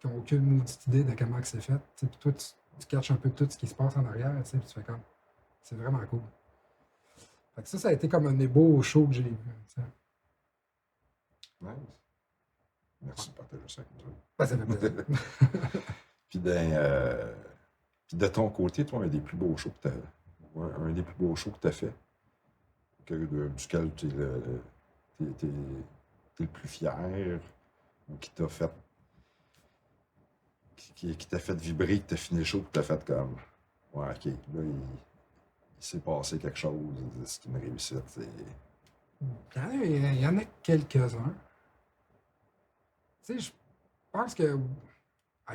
Qui n'ont aucune maudite idée de comment c'est fait. Puis toi, tu catches un peu tout ce qui se passe en arrière. Puis tu fais comme, c'est vraiment cool. Fait que ça a été comme un des beaux shows que j'ai vu. Nice. Merci de partager ça avec nous. Ben, ça fait plaisir. Puis de ton côté, toi, un des plus beaux shows que tu as fait, duquel tu es le plus fier, ou qui t'a fait qui t'a fait vibrer, que t'as fini le show, que t'as fait comme ouais, ok, là, il s'est passé quelque chose, c'est une réussite. Il y en a quelques-uns. Tu sais, je pense que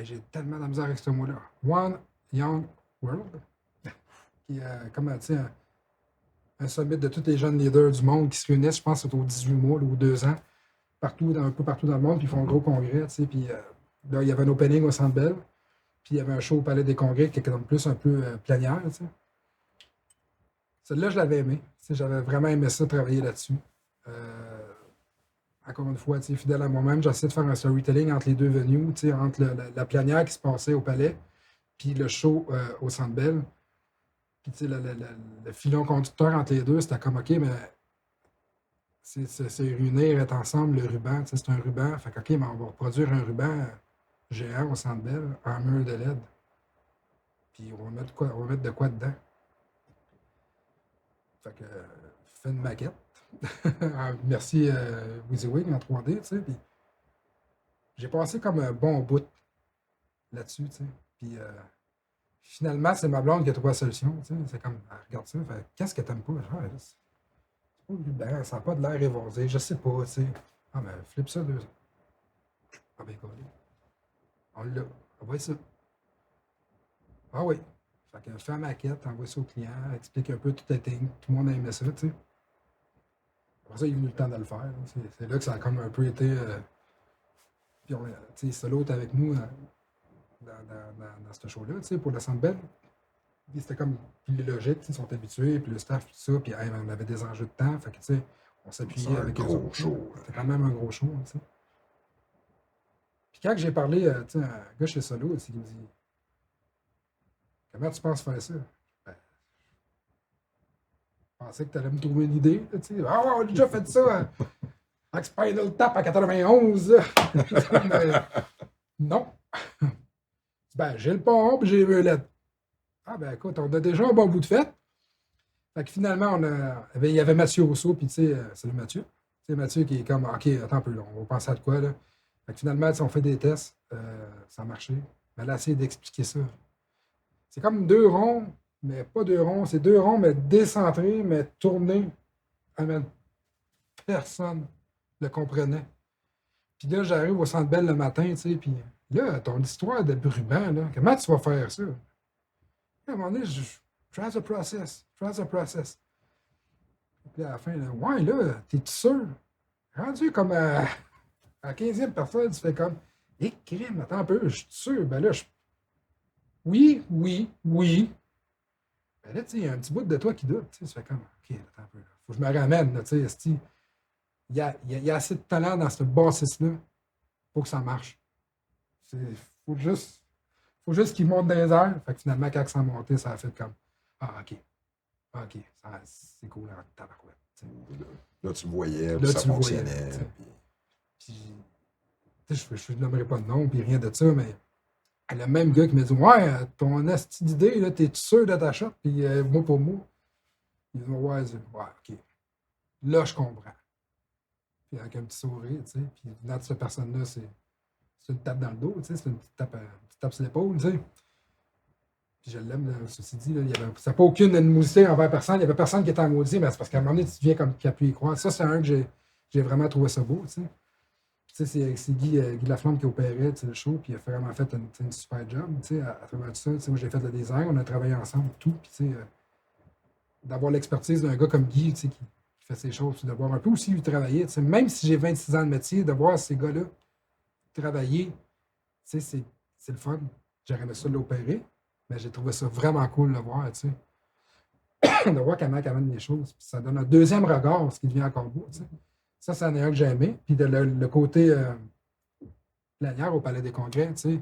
j'ai tellement de misère avec ce mot-là. One Young World, qui est comme un summit de tous les jeunes leaders du monde qui se réunissent, je pense que c'est aux 18 mois là, ou 2 ans, un peu partout dans le monde, puis ils font un gros congrès. Puis là, il y avait un opening au Centre Bell, puis il y avait un show au Palais des Congrès qui était comme plus un peu plénière. Celle-là, je l'avais aimé. J'avais vraiment aimé ça, travailler là-dessus. Encore une fois, fidèle à moi-même, j'essaie de faire un storytelling entre les deux venues, entre la plénière qui se passait au Palais, puis le show au Centre Bell. Puis le filon conducteur entre les deux, c'était comme OK, mais c'est réunir, être ensemble, le ruban, c'est un ruban. Fait que OK, mais on va produire un ruban géant au Centre Bell en mur de LED. Puis on va mettre de quoi dedans. Fait que fais une maquette. Merci WYSIWYG en 3D, tu sais. Puis j'ai passé comme un bon bout là-dessus, tu sais. Puis finalement, c'est ma blonde qui a trouvé la solution, tu sais. C'est comme, regarde ça, qu'est-ce que t'aimes pas? C'est pas le ruban, ça n'a pas de l'air évasé, je sais pas, tu sais. Ah, mais flip ça 2 ans. Ah, ben, quoi. On l'a. Envoie ça. Ah oui. Fait que fais la maquette, envoie ça au client, explique un peu tout le thing. Tout le monde a aimé ça, tu sais. Après ça, il est venu le temps de le faire. C'est là que ça a comme un peu été. Puis, tu sais, Solo est avec nous dans ce show-là, tu sais, pour le Centre Bell. Puis c'était comme plus logique, ils sont habitués, puis le staff, tout ça, puis on avait des enjeux de temps, fait que, tu sais, on s'appuyait avec un gros show. C'était quand même un gros show, tu sais. Puis quand j'ai parlé, tu sais, à un gars chez Solo, il me dit comment tu penses faire ça? Ben, je pensais que tu allais me trouver une idée, tu sais. Ah, ouais, on a déjà fait ça avec Spinal Tap à 91. Mais, non. Ben, j'ai le pompe, j'ai le LED. Ah, ben, écoute, on a déjà un bon bout de fête. Fait que finalement, il y avait Mathieu Rousseau, puis tu sais, salut Mathieu. Tu sais, Mathieu qui est comme, OK, attends un peu, là, on va penser à de quoi, là. Fait que finalement, on fait des tests, ça a marché. Mais là, essayer d'expliquer ça. C'est comme 2 ronds, mais pas 2 ronds. C'est 2 ronds, mais décentrés, mais tournés. Amen. Personne le comprenait. Puis là, j'arrive au Centre Bell le matin, tu sais, puis là, ton histoire de ruban, là, comment tu vas faire ça? À un moment donné, trust the process. Puis à la fin, là, ouais, là, t'es-tu sûr? Rendu comme à 15e personne, tu fais comme, crime, attends un peu, je suis sûr. Ben là, oui. Ben là, tu sais, il y a un petit bout de toi qui doute. Tu sais, ça fait comme, OK, attends un peu. Faut que je me ramène, là, tu sais, esti. Il y a assez de talent dans ce bassiste-là pour que ça marche. Il faut juste, faut juste qu'il monte dans les airs. Fait que finalement, quand ça a monté, ça a fait comme, ah, OK, OK, c'est cool, hein, tabarouette. Là, tu le voyais, puis Là, ça tu le voyais. fonctionnait. Puis, je ne nommerai pas de nom, puis rien de ça, mais le même gars qui m'a dit, ouais, ton asti d'idée, là, t'es sûr de ta shot, puis mot pour mot. Il dit, ouais, OK. Là, je comprends. Puis avec un petit sourire, tu sais. Puis venant de cette personne-là, c'est une tape dans le dos, tu sais. C'est une petite tape sur l'épaule, tu sais. Puis je l'aime, là, ceci dit, là, ça n'a pas aucune animosité envers personne. Il n'y avait personne qui était en maudit, mais c'est parce qu'à un moment donné, tu deviens comme qui a pu y croire. Ça, c'est un que j'ai vraiment trouvé ça beau, tu sais. Tu sais, c'est Guy Laflamme qui opérait le show, puis il a vraiment fait une super job, tu sais, à travers tout ça. Tu sais, moi, j'ai fait le design, on a travaillé ensemble, tout, puis tu sais, d'avoir l'expertise d'un gars comme Guy, tu sais, qui fait ses choses, puis de voir un peu aussi lui travailler, tu sais, même si j'ai 26 ans de métier, de voir ces gars-là travailler, tu sais, c'est le fun. J'aurais aimé ça l'opérer, mais j'ai trouvé ça vraiment cool de le voir, tu sais, de voir comment il amène les choses, puis ça donne un deuxième regard, ce qui devient encore beau, tu sais. Ça, c'est un que j'ai aimé. Puis le côté lanière au Palais des Congrès, tu sais,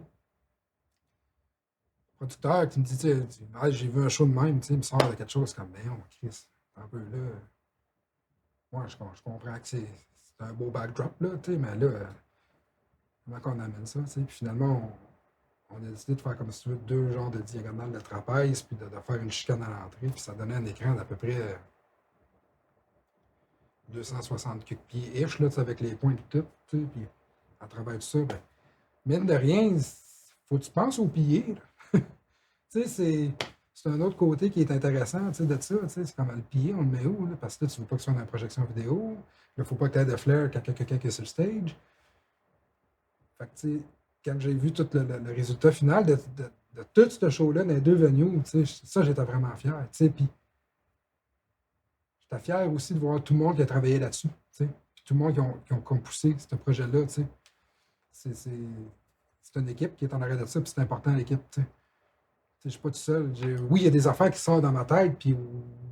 producteur qui me dit, tu sais, ah, j'ai vu un show de même, tu sais, il me sort de quelque chose comme, ben, Chris, c'est un peu là. Moi, je comprends que c'est un beau backdrop, là, tu sais, mais là, comment qu'on amène ça, tu sais. Puis finalement, on a décidé de faire comme si tu veux deux genres de diagonales de trapèze, puis de faire une chicane à l'entrée, puis ça donnait un écran d'à peu près 260 pieds-ish, là, tu sais, avec les points et tout, tu sais, puis à travers tout ça, ben, mine de rien, faut que tu penses au pillé. Tu sais, c'est un autre côté qui est intéressant, tu sais, de ça. Tu sais, c'est comme le piller, on le met où, là? Parce que là, tu veux pas que ce soit dans la projection vidéo. Il ne faut pas que tu aies de flair quand quelqu'un qui est sur le stage. Fait que, tu sais, quand j'ai vu tout le résultat final de tout ce show-là dans les deux venues, tu sais, ça, j'étais vraiment fier. Tu sais, puis j'étais fier aussi de voir tout le monde qui a travaillé là-dessus. Tu sais, puis tout le monde qui ont poussé ce projet-là. Tu sais. C'est une équipe qui est en arrêt de ça, puis c'est important, l'équipe. Tu sais. Je ne suis pas tout seul. Oui, il y a des affaires qui sortent dans ma tête, puis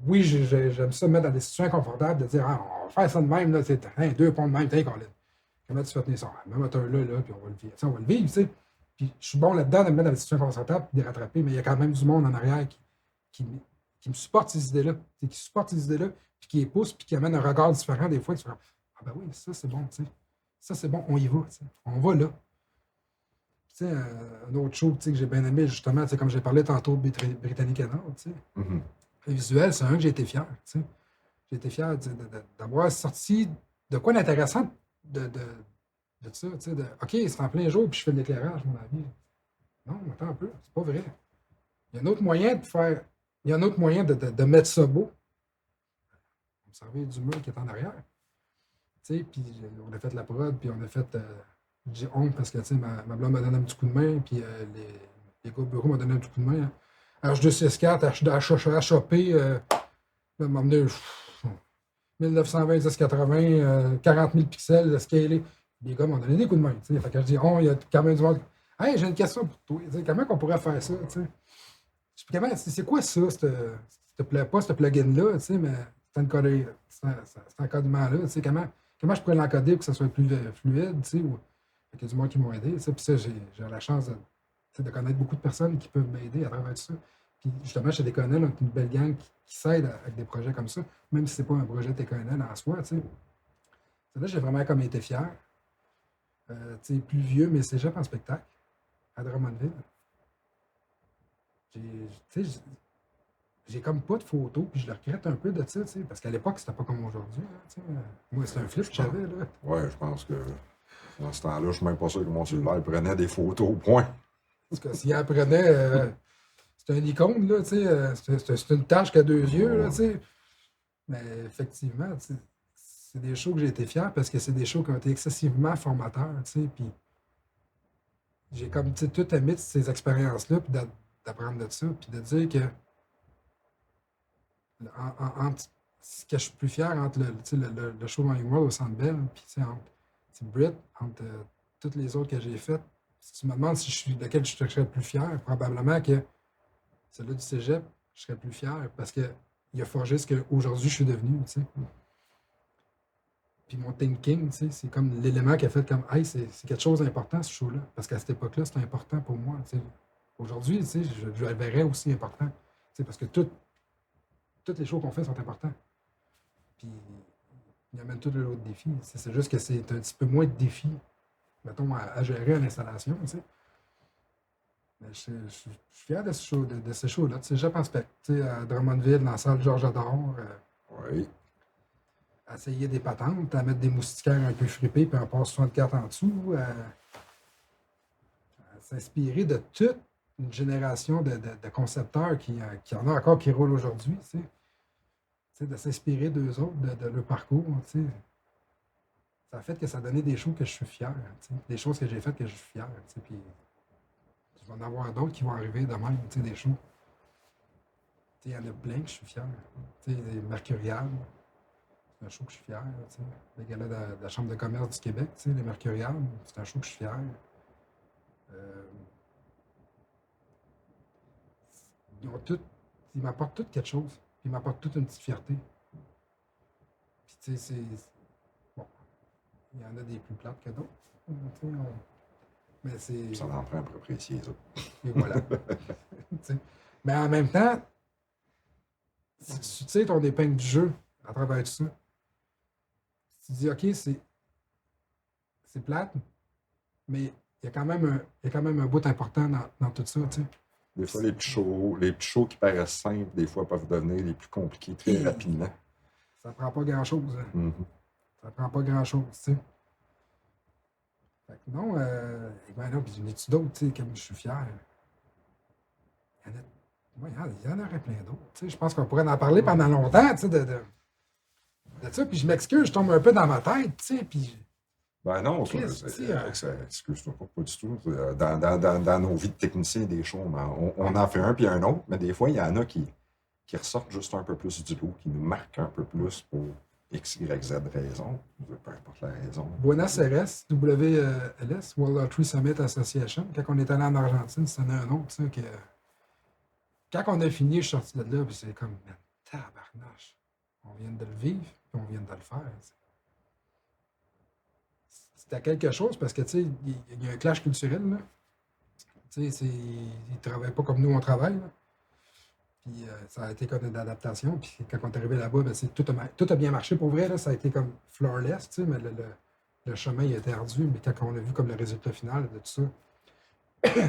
oui, j'aime ça me mettre dans des situations inconfortables, de dire, ah, on va faire ça de même, là, hein, deux ponts de même, t'es Colin. Comment tu fais tenir ça? Même moteur-là, là, puis on va le vivre. On va le vivre, tu sais. Puis je suis bon là-dedans de me mettre dans des situations confortables, puis de les rattraper, mais il y a quand même du monde en arrière qui me supporte ces idées-là, qui supporte ces idées-là, puis qui les pousse, puis qui amène un regard différent des fois, qui se fait, ah ben oui, ça c'est bon, tu sais. Ça c'est bon, on y va, tu sais. On va là. Tu sais, un autre show que j'ai bien aimé, justement, comme j'ai parlé tantôt de Britannique Nord, tu sais. Mhm. Le visuel, c'est un que j'ai été fier. Tu sais. J'ai été fier d'avoir sorti de quoi d'intéressant de ça. Tu sais, OK, c'est en plein jour, puis je fais de l'éclairage, mon avis. Non, attends un peu, c'est pas vrai. Il y a un autre moyen de faire. Il y a un autre moyen de mettre ça beau. On me servait du mur qui est en arrière. Tu sais, puis on a fait la prod, puis on a fait. Je dis on parce que ma blonde m'a donné un petit coup de main, puis les gars au bureau m'ont donné un petit coup de main. Hein. H264, HOP, m'a emmené 1920, 1080, 40 000 pixels, scalé. Les gars m'ont donné des coups de main. T'sais. Fait que je dis on, il y a quand même du monde. Hey, j'ai une question pour toi. T'sais, comment on pourrait faire ça? C'est quoi ça, pas ce plugin-là, mais cet encodement-là? Comment je pourrais l'encoder pour que ça soit plus fluide? Ou, il y a du monde qui m'ont aidé. Puis ça, j'ai la chance de connaître beaucoup de personnes qui peuvent m'aider à travers tout ça. Puis justement, chez Déconnel, on est une belle gang qui s'aide avec des projets comme ça, même si ce n'est pas un projet Déconnel en soi. Là, j'ai vraiment comme été fier. Plus vieux, mais cégep en spectacle à Drummondville. J'ai comme pas de photos, puis je le regrette un peu de ça, parce qu'à l'époque, c'était pas comme aujourd'hui. Moi, c'était un flip que j'avais. Ouais, je pense que dans ce temps-là, je suis même pas sûr que mon cellulaire prenait des photos au point. Parce que s'il en prenait, c'est un icône, là, c'est une tâche qui a deux yeux, là, mais effectivement, c'est des shows que j'ai été fier parce que c'est des shows qui ont été excessivement formateurs, puis j'ai comme tout aimé de ces expériences-là, puis d'apprendre de ça, puis de dire que ce que je suis plus fier entre le show Running World au Centre Bell, puis entre Brit, entre toutes les autres que j'ai faites, si tu me demandes si je suis lequel je serais le plus fier, probablement que celui du cégep, je serais plus fier parce qu'il a forgé ce qu'aujourd'hui je suis devenu, tu sais. Puis mon thinking, tu sais, c'est comme l'élément qui a fait comme, hey, c'est quelque chose d'important ce show-là. Parce qu'à cette époque-là, c'était important pour moi, tu sais. Aujourd'hui, tu sais, je le verrais aussi important. Tu sais, parce que toutes les shows qu'on fait sont importants. Puis il y a même tout l'autre défi. C'est juste que c'est un petit peu moins de défi, mettons, à gérer une installation, tu sais. Mais je suis fier de ce show-là. Tu sais, je pense pas. Tu sais, à Drummondville, dans la salle Georges Adore, Oui. à essayer des patentes, à mettre des moustiquaires un peu fripés, puis on passe 64 en dessous, à s'inspirer de toute une génération de concepteurs qui en a encore qui roulent aujourd'hui. Tu sais, de s'inspirer d'eux autres, de leur parcours. Tu sais. Ça a fait que ça a donné des shows que je suis fier. Tu sais. Des choses que j'ai faites que je suis fier. Tu sais. Puis il va y en avoir d'autres qui vont arriver de même, tu sais, des shows. Il y en a plein que je suis fier. Tu sais, Mercurial, c'est un show que je suis fier. Tu sais. Les gars-là de la Chambre de commerce du Québec, tu sais, les Mercurial, c'est un show que je suis fier. Ils ont tout, ils m'apportent tout quelque chose. Ils m'apportent toute une petite fierté. Puis tu sais, bon, il y en a des plus plates que d'autres. Tu sais, mais c'est. Ça en prend pour apprécier ça. Et voilà. Mais en même temps, si tu sais ton épingle du jeu à travers tout ça, tu te dis, OK, c'est plate, mais il y a quand même un bout important dans tout ça. Tu sais. Des fois, les petits shows qui paraissent simples, des fois peuvent devenir les plus compliqués très rapidement. Ça prend pas grand-chose. Mm-hmm. Ça prend pas grand-chose, tu sais. Fait que non, ben non, puis j'en ai-tu d'autres, tu sais, comme je suis fier. Il y en aurait plein d'autres. Tu sais, je pense qu'on pourrait en parler pendant longtemps, tu sais, de ça. Puis je m'excuse, je tombe un peu dans ma tête, tu sais, puis... Ben non, excuse-toi pas du tout. Dans nos vies de techniciens des shows, on en fait un puis un autre, mais des fois, il y en a qui ressortent juste un peu plus du lot, qui nous marquent un peu plus pour X, Y, Z raison, peu importe la raison. Buenos Aires, WLS, World Lottery Summit Association, quand on est allé en Argentine, c'était un autre, ça, que... Quand on a fini, je suis sorti de là, puis c'est comme, tabarnache. On vient de le vivre, puis on vient de le faire. T'sais. C'était quelque chose parce que, tu sais, il y a un clash culturel, là. Tu sais, ils ne travaillent pas comme nous, on travaille, là. Puis ça a été comme une adaptation. Puis quand on est arrivé là-bas, ben, tout a bien marché pour vrai, là. Ça a été comme flawless, tu sais, mais le chemin il a été ardu. Mais quand on a vu comme le résultat final de tout ça,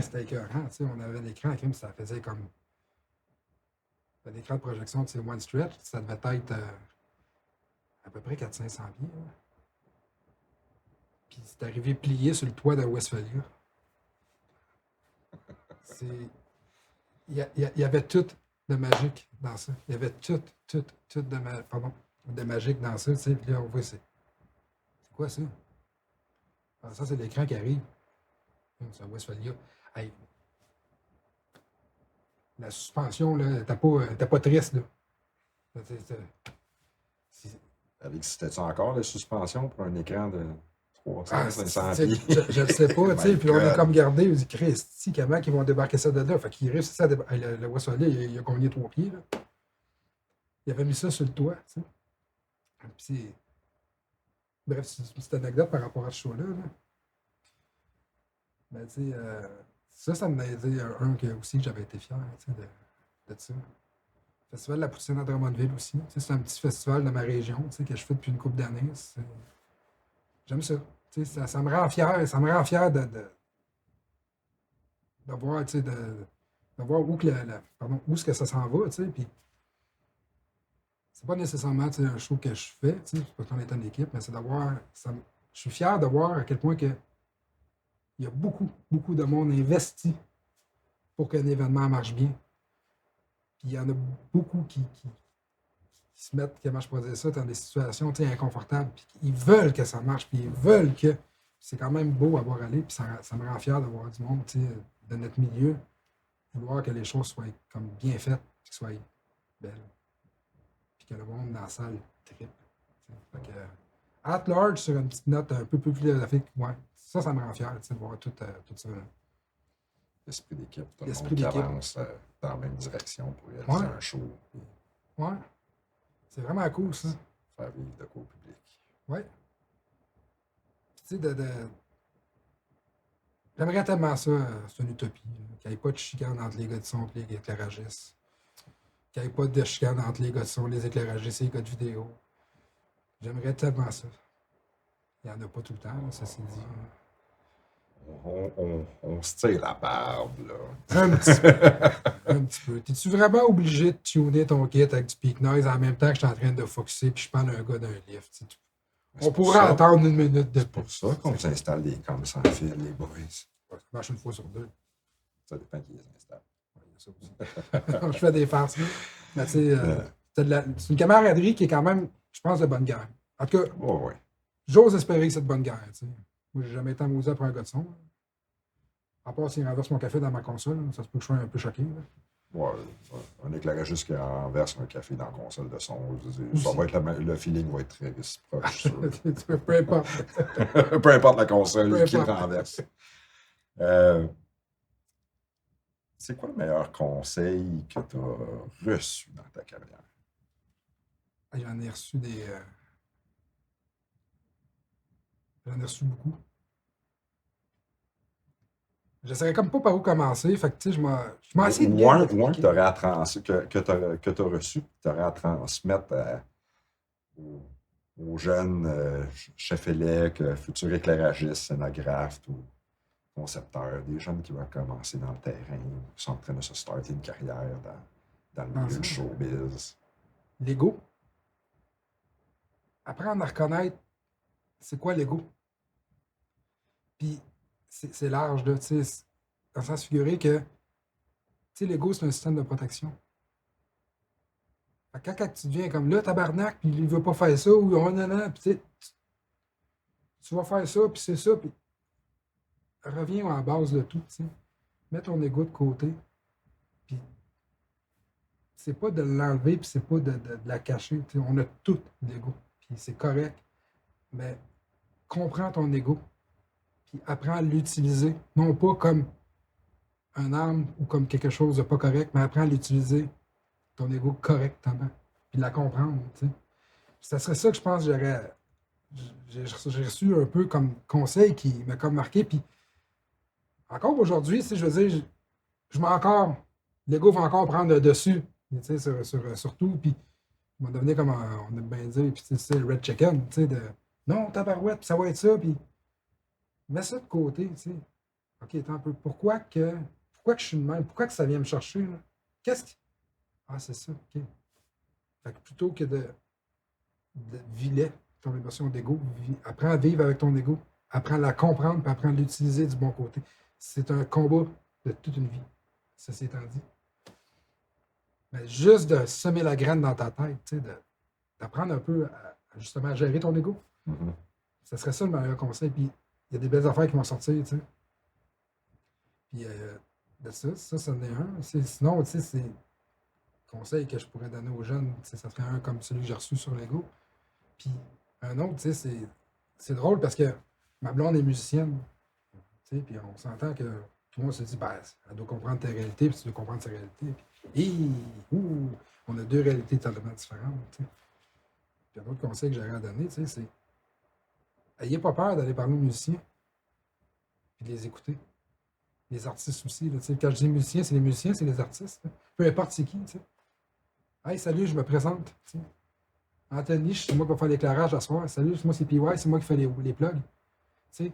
c'était écœurant, tu sais. On avait l'écran, ça faisait comme... L'écran de projection de ces One Stretch, ça devait être à peu près 400-500 pieds. Là. Puis c'est arrivé plié sur le toit de Westphalia. Il y avait tout de magique dans ça. Il y avait tout de magique dans ça. Tu sais. Puis là, on voit, c'est quoi ça? Ah, ça, c'est l'écran qui arrive. C'est Westphalia. Hey. La suspension, là, t'es pas triste, là. C'était-tu encore la suspension pour un écran de 300-500 pieds? Je ne sais pas, tu sais. Puis on a comme gardé, on dit, Christy, comment ils vont débarquer ça de là? Fait qu'il réussit à débarquer. Le Westphalia, il a gagné 3 pieds, là. Il avait mis ça sur le toit, tu sais. Puis bref, c'est une petite anecdote par rapport à ce show-là, là. Ben, tu sais, ça m'a aidé un que aussi j'avais été fier, tu sais, de ça. Le Festival de la Poutine à Drummondville aussi. Tu sais, c'est un petit festival de ma région, tu sais, que je fais depuis une couple d'années. J'aime ça. Tu sais, ça me rend fier. Ça me rend fier de voir, tu sais, de voir où est-ce que ça s'en va, tu sais. Puis c'est pas nécessairement tu sais, un show que je fais, tu sais, parce qu'on est en équipe, mais c'est d'avoir. Je suis fier de voir à quel point que il y a beaucoup, beaucoup de monde investi pour qu'un événement marche bien. Puis il y en a beaucoup qui se mettent, comment je pourrais dire ça, dans des situations inconfortables. Puis ils veulent que ça marche, puis ils veulent que. C'est quand même beau à voir aller, puis ça me rend fier de voir du monde de notre milieu, de voir que les choses soient comme bien faites, puis qu'elles soient belles. Puis que le monde dans la salle tripe. Fait que, at large, sur une petite note un peu plus philosophique, ouais. Ça me rend fier de voir tout ça. L'esprit d'équipe, tout le L'esprit monde qui d'équipe. avance dans la même direction pour réaliser Ouais. un show et Ouais. C'est vraiment cool, ça. faire vivre de quoi au public. Ouais. Puis, tu sais, j'aimerais tellement ça, c'est une utopie, là, qu'il n'y ait pas de chicane entre les gars de son et les éclairagistes. Qu'il n'y ait pas de chicane entre les gars de son, les éclairagistes et les gars de vidéo. J'aimerais tellement ça. Il n'y en a pas tout le temps, là, ça c'est dit. On se tire la barbe, là. Un petit peu. Un petit peu. T'es-tu vraiment obligé de tuner ton kit avec du peak noise en même temps que je suis en train de focuser puis je parle à un gars d'un lift? On pourrait attendre une minute de C'est pour ça qu'on vous installe des cams sans fil, les boys. Ça marche une fois sur deux. Ça dépend qui les installe. Ouais, il y a ça aussi. Je fais des farces. Mais tu sais, c'est une camaraderie qui est quand même, je pense, de bonne guerre. En tout cas, Ouais. j'ose espérer que c'est de bonne guerre. Tu sais. Moi, j'ai jamais été amusé après un gars de son. À part s'il renverse mon café dans ma console, ça se peut que je sois un peu choqué. Là. Ouais. Un éclairagiste qui renverse un café dans la console de son, ça Aussi. va être le feeling va être très réciproque, je suis sûr. Peu importe. Peu importe la console Peu qui le importe. renverse. C'est quoi le meilleur conseil que tu as reçu dans ta carrière? J'en ai reçu J'en ai reçu beaucoup. Je ne saurais comme pas par où commencer. Fait que, tu sais, je m'en essayé de bien Ou un l'expliquer. que tu aurais que tu as reçu, que tu aurais à transmettre aux jeunes chefs élèves, futurs éclairagistes, scénographes ou concepteurs, des jeunes qui veulent commencer dans le terrain, qui sont en train de se starter une carrière dans le milieu du showbiz. L'ego. Apprendre à reconnaître c'est quoi l'ego. Puis c'est large, là, tu sais, dans le sens figuré que, tu sais, l'ego, c'est un système de protection. Fait que quand tu deviens comme là, tabarnak, puis il veut pas faire ça, ou oh non, non, puis tu sais, tu vas faire ça, puis c'est ça, puis reviens à la base de tout, tu sais. Mets ton ego de côté, puis c'est pas de l'enlever, puis c'est pas de la cacher, tu sais. On a tout l'ego, puis c'est correct, mais comprends ton ego, puis apprends à l'utiliser, non pas comme un arme ou comme quelque chose de pas correct, mais apprends à l'utiliser, ton ego, correctement, puis la comprendre, tu sais. Ça serait ça que je pense que j'ai reçu un peu comme conseil qui m'a comme marqué, puis encore aujourd'hui, tu sais, je veux dire, je m'en encore, l'ego va encore prendre le dessus, tu sais, sur tout, puis il va devenir comme, on aime bien dire, puis tu sais, le red chicken, tu sais, de non, tabarouette, puis ça va être ça, puis mets ça de côté, tu sais. OK, attends un peu. Pourquoi que je suis de même? Pourquoi que ça vient me chercher, là? Qu'est-ce qui. Ah, c'est ça, OK. Fait que plutôt que de viler ton émotion d'ego, apprends à vivre avec ton ego, apprends à la comprendre, puis apprends à l'utiliser du bon côté. C'est un combat de toute une vie, ceci étant dit. Mais juste de semer la graine dans ta tête, tu sais, d'apprendre un peu justement à gérer ton ego, Mm-hmm. ça serait ça le meilleur conseil. Puis il y a des belles affaires qui vont sortir, tu sais. Puis de ça c'en est un. Sinon, tu sais, c'est conseil que je pourrais donner aux jeunes, ça serait un comme celui que j'ai reçu sur l'ego. Puis un autre, tu sais, c'est drôle parce que ma blonde est musicienne. Tu sais, puis on s'entend que tout le monde se dit, ben, elle doit comprendre ta réalité, puis tu dois comprendre sa réalité. Et on a deux réalités totalement différentes. Tu sais. Puis un autre conseil que j'aurais à donner, tu sais, c'est ayez pas peur d'aller parler aux musiciens, puis de les écouter. Les artistes aussi. Là, tu sais. Quand je dis musiciens, c'est les musiciens, c'est les artistes. Là. Peu importe c'est qui. Tu sais. Hey, salut, je me présente. Tu sais. Anthony, c'est moi qui vais faire l'éclairage à soir. Salut, moi c'est PY, c'est moi qui fais les plugs. Tu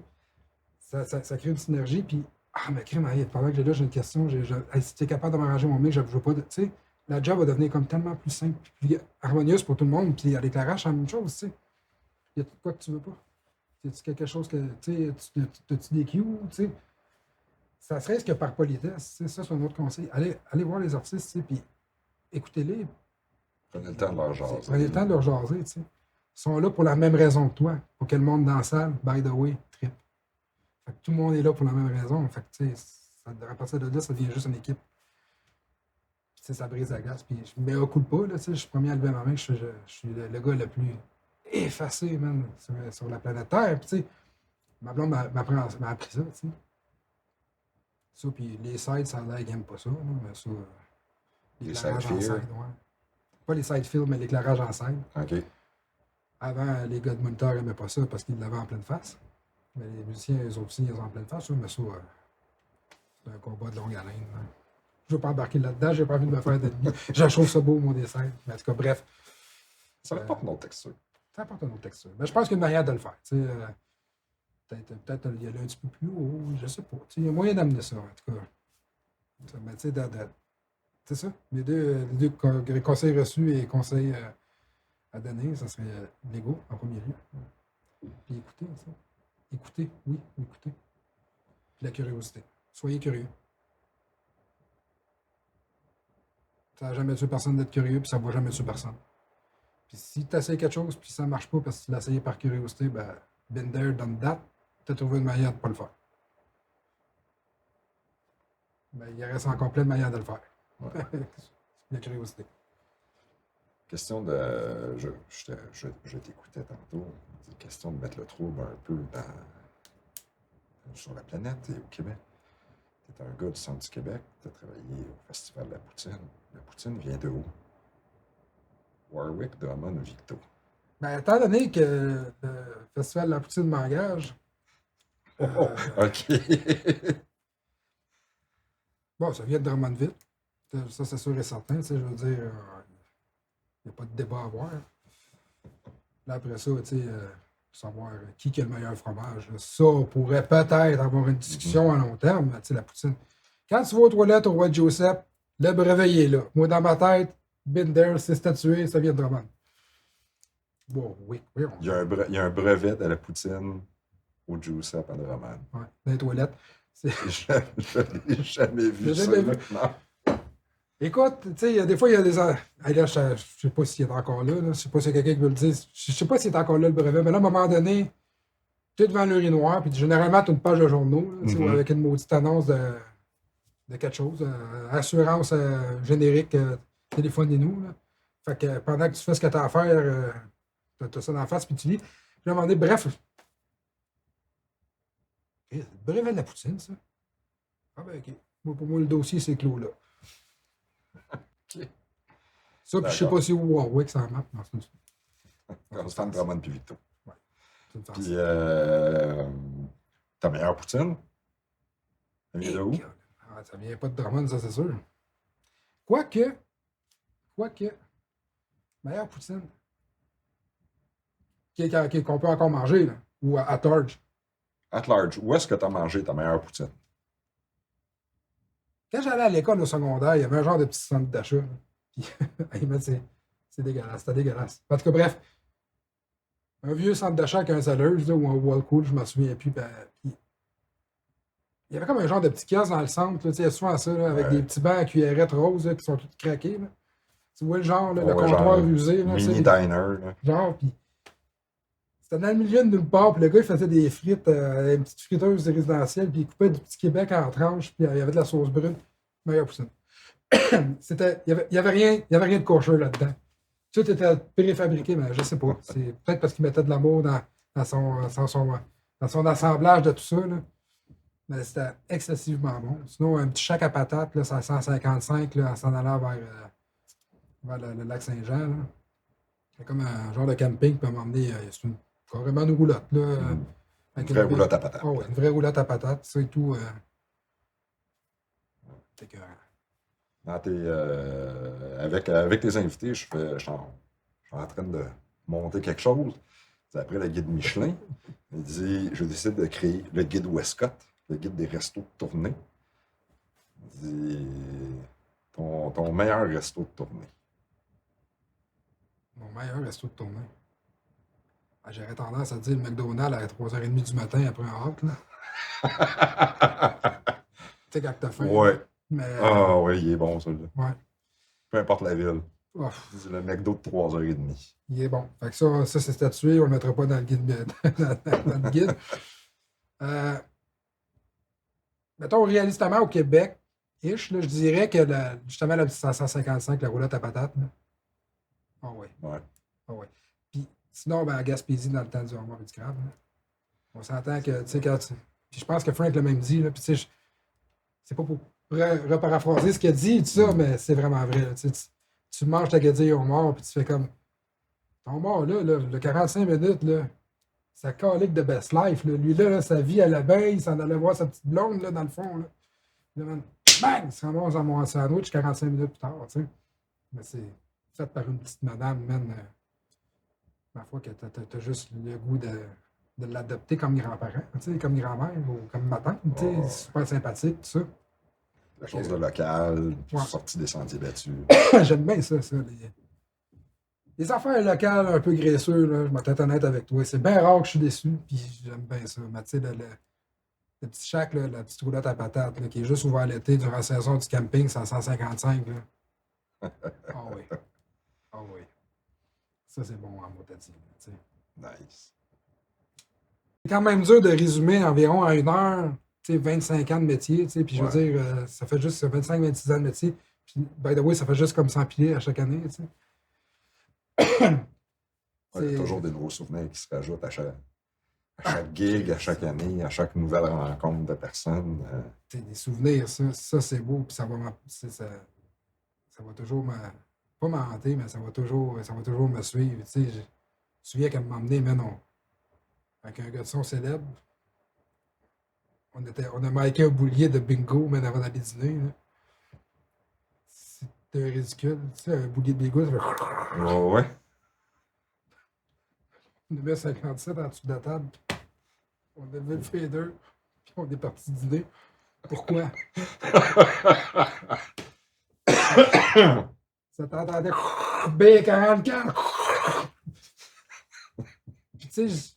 sais, ça crée une synergie. Puis, mais crime, pendant que j'ai une question, hey, si tu es capable de m'arranger mon mic, je veux pas. Tu sais, la job va devenir comme tellement plus simple, plus harmonieuse pour tout le monde. Puis à l'éclairage, c'est la même chose. Tu sais. Il y a tout quoi que tu veux pas. Y a-tu quelque chose que. Tu sais, as-tu des cues, tu sais. Ça serait ce que par politesse. Tu sais, ça, c'est un autre conseil. Allez voir les artistes, tu sais, puis écoutez-les. Prenez le temps de leur jaser. Prenez le temps de leur jaser, tu sais. Ils sont là pour la même raison que toi. Pour que le monde dans la salle, by the way, trip. Fait que tout le monde est là pour la même raison. Fait que, tu sais, à partir de là, ça devient juste une équipe. Puis, tu sais, ça brise la glace. Puis, je me mets au coup de pas, là, tu sais. Je suis premier à lever ma main. Je suis le gars le plus effacé, man, sur la planète Terre. Puis, tu sais, ma blonde m'a appris ça, tu sais. Ça, puis les sides, ça a l'air qu'ils n'aiment pas ça, là, mais ça, Les l'éclairage en side-fields. side, ouais. Pas les side fields, mais l'éclairage en side. OK. Avant, les gars de moniteur n'aimaient pas ça parce qu'ils l'avaient en pleine face. Mais les musiciens, eux autres aussi, ils ont en pleine face, mais ça, c'est un combat de longue haleine. Hein. Je ne veux pas embarquer là-dedans, j'ai pas envie de me faire d'ennemis. Je trouve ça beau, mon dessin. Mais en tout cas, bref. Ça apporte une autre texture. Ça apporte une autre texture. Mais je pense qu'il y a une manière de le faire. Peut-être y aller un petit peu plus haut, je sais pas. Il y a moyen d'amener ça, en tout cas. Mais tu sais, c'est ça. Les deux conseils reçus et conseils à donner, ça serait l'ego en premier lieu. Puis écoutez, ça. Écoutez, oui, écoutez. Puis la curiosité. Soyez curieux. Ça n'a jamais tué personne d'être curieux, puis ça ne va jamais tuer personne. Puis si tu essaies quelque chose, puis ça ne marche pas parce que tu l'as essayé par curiosité, ben, been there, done that, tu as trouvé une manière de ne pas le faire. Ben, il reste encore plein de manières de le faire. Ouais. La curiosité. Question de. Je t'écoutais tantôt. C'est question de mettre le trouble un peu sur la planète et au Québec. Tu es un gars du centre du Québec, tu as travaillé au Festival de la Poutine. La Poutine vient de où? Warwick, Drummond, Victo. Ben, étant donné que le Festival de la Poutine m'engage. OK. Bon, ça vient de Drummondville. Ça, c'est sûr et certain. Je veux dire, il n'y a pas de débat à avoir. Là, après ça, savoir qui a le meilleur fromage. Là, ça, on pourrait peut-être avoir une discussion à long terme, la poutine. Quand tu vas aux toilettes au Roi Joseph, le brevet est là. Moi, dans ma tête, Binder, c'est statué, ça vient de Drummond. Bon, oui. Il y a un brevet de la poutine au Joseph à Drummond. Ouais, dans les toilettes. Je l'ai jamais vu. J'ai jamais vu. Non. Écoute, tu sais, des fois, il y a des. Hey, là, je sais pas s'il est encore là. Je sais pas si quelqu'un qui veut le dire. Je sais pas s'il est encore là, le brevet. Mais là, à un moment donné, tu es devant l'urinoir, puis généralement, tu as une page de journaux, là, avec une maudite annonce de quelque chose. Assurance générique, téléphonez-nous. Là. Fait que pendant que tu fais ce que tu as à faire, tu as ça dans la face, puis tu lis. J'ai demandé, bref. C'est le brevet de la poutine, ça. Ah ben, OK. Moi, pour moi, le dossier, c'est clos là. OK. Ça, puis je sais pas si où Warwick ça en map. Non, c'est une... Constant Drummond puis Victo. Ouais, c'est une farce. Puis, ta meilleure poutine? Ça vient de où? Ah, ça vient pas de Drummond, ça, c'est sûr. Quoique, meilleure poutine qu'on peut encore manger, là, ou à large. At large, où est-ce que tu as mangé ta meilleure poutine? Quand j'allais à l'école au secondaire, il y avait un genre de petit centre d'achat. Puis, c'est dégueulasse, c'était dégueulasse. En tout cas, bref, un vieux centre d'achat avec un Zellers ou un Wallcool, je ne m'en souviens plus. Ben, puis, il y avait comme un genre de petit kiosque dans le centre, il y a souvent ça, là, avec des petits bancs à cuillerette rose là, qui sont tous craqués. Là. Tu vois le genre, là, le comptoir usé. Là, mini diner. Là. Genre, puis c'était dans le milieu de nulle part, puis le gars, il faisait des frites, une petite friteuse résidentielle, puis il coupait du petit Québec en tranches, puis il y avait de la sauce brune. Meilleure poutine. Il y avait rien de kosher là-dedans. Tout était préfabriqué, mais je sais pas. C'est peut-être parce qu'il mettait de l'amour dans son assemblage de tout ça. Là. Mais c'était excessivement bon. Sinon, un petit chac à patates, là, c'est à 155 là, en s'en allant vers le lac Saint-Jean. Là. C'est comme un genre de camping, puis à m'emmener, c'est carrément une roulotte. Là, une vraie roulotte à patates. Oh, ouais, une vraie roulotte à patates, ça et tout. C'est que. Avec tes invités, je suis en train de monter quelque chose. C'est après le guide Michelin. Je décide de créer le guide Westcott, le guide des restos de tournée. Ton meilleur resto de tournée. Mon meilleur resto de tournée. Ah, j'aurais tendance à dire le McDonald's à 3h30 du matin après un hâte. Tu sais, quand t'as faim. Ouais. Mais, ah oui, il est bon, celui-là. Ouais. Peu importe la ville. Oh. C'est le McDo de 3h30. Il est bon. Fait que ça c'est statué, on ne le mettra pas dans le guide. Dans le guide. Mettons, réalistement, au Québec, là, je dirais que justement, la 155, la roulotte à patates. Ah oui. Ouais. Ah ouais. Puis sinon, ben, à Gaspésie, dans le temps du homard et du crabe. Là. On s'entend que, tu sais, Puis je pense que Frank l'a même dit, là, puis tu sais, c'est pas pour reparaphraser ce qu'il a dit, tout ça, mais c'est vraiment vrai. Là, tu manges ta guédille au mort, puis tu fais comme. Ton mort, là, le 45 minutes, là, ça calique de best life. Là. Lui, là, sa vie à la baie, il s'en allait voir sa petite blonde, là, dans le fond. Là. Là, man, bang! Il se ramasse dans mon sandwich 45 minutes plus tard, tu sais. Mais c'est fait par une petite madame, man. Ma foi, que t'as juste le goût de l'adopter comme grand-parent, tu sais, comme grand-mère ou comme ma tante, tu sais, super sympathique, tout ça. Quelque chose de local, Ouais. sorti des sentiers battus. J'aime bien ça, les affaires locales un peu graisseux, là, je vais être honnête avec toi. C'est bien rare que je suis déçu, puis j'aime bien ça. Mais tu sais, le petit shack, là, la petite roulotte à patates, là, qui est juste ouvert l'été durant la saison du camping, c'est à 155. Là. Ah oui. Ah oui. Ça, c'est bon en motati. Nice. C'est quand même dur de résumer environ à 1 heure, 25 ans de métier, puis je veux dire, ça fait juste 25-26 ans de métier. Puis, by the way, ça fait juste comme s'empiler à chaque année, tu sais. Il y a toujours des nouveaux souvenirs qui se rajoutent à chaque gig, à chaque année, à chaque nouvelle rencontre de personnes. Des souvenirs, ça c'est beau, puis ça va toujours pas me hanter, mais ça va toujours me suivre. Tu sais, je me souviens qu'elle m'a emmené, avec un gars de son célèbre. On a marqué un boulier de bingo, mais avant d'aller dîner. Là. C'était ridicule. Tu sais, un boulier de bingo, ça fait. Ouais. On avait 57 en dessous de la table. On a levé le fader, puis on est parti dîner. Pourquoi? Ça t'entendait B44. Puis tu sais,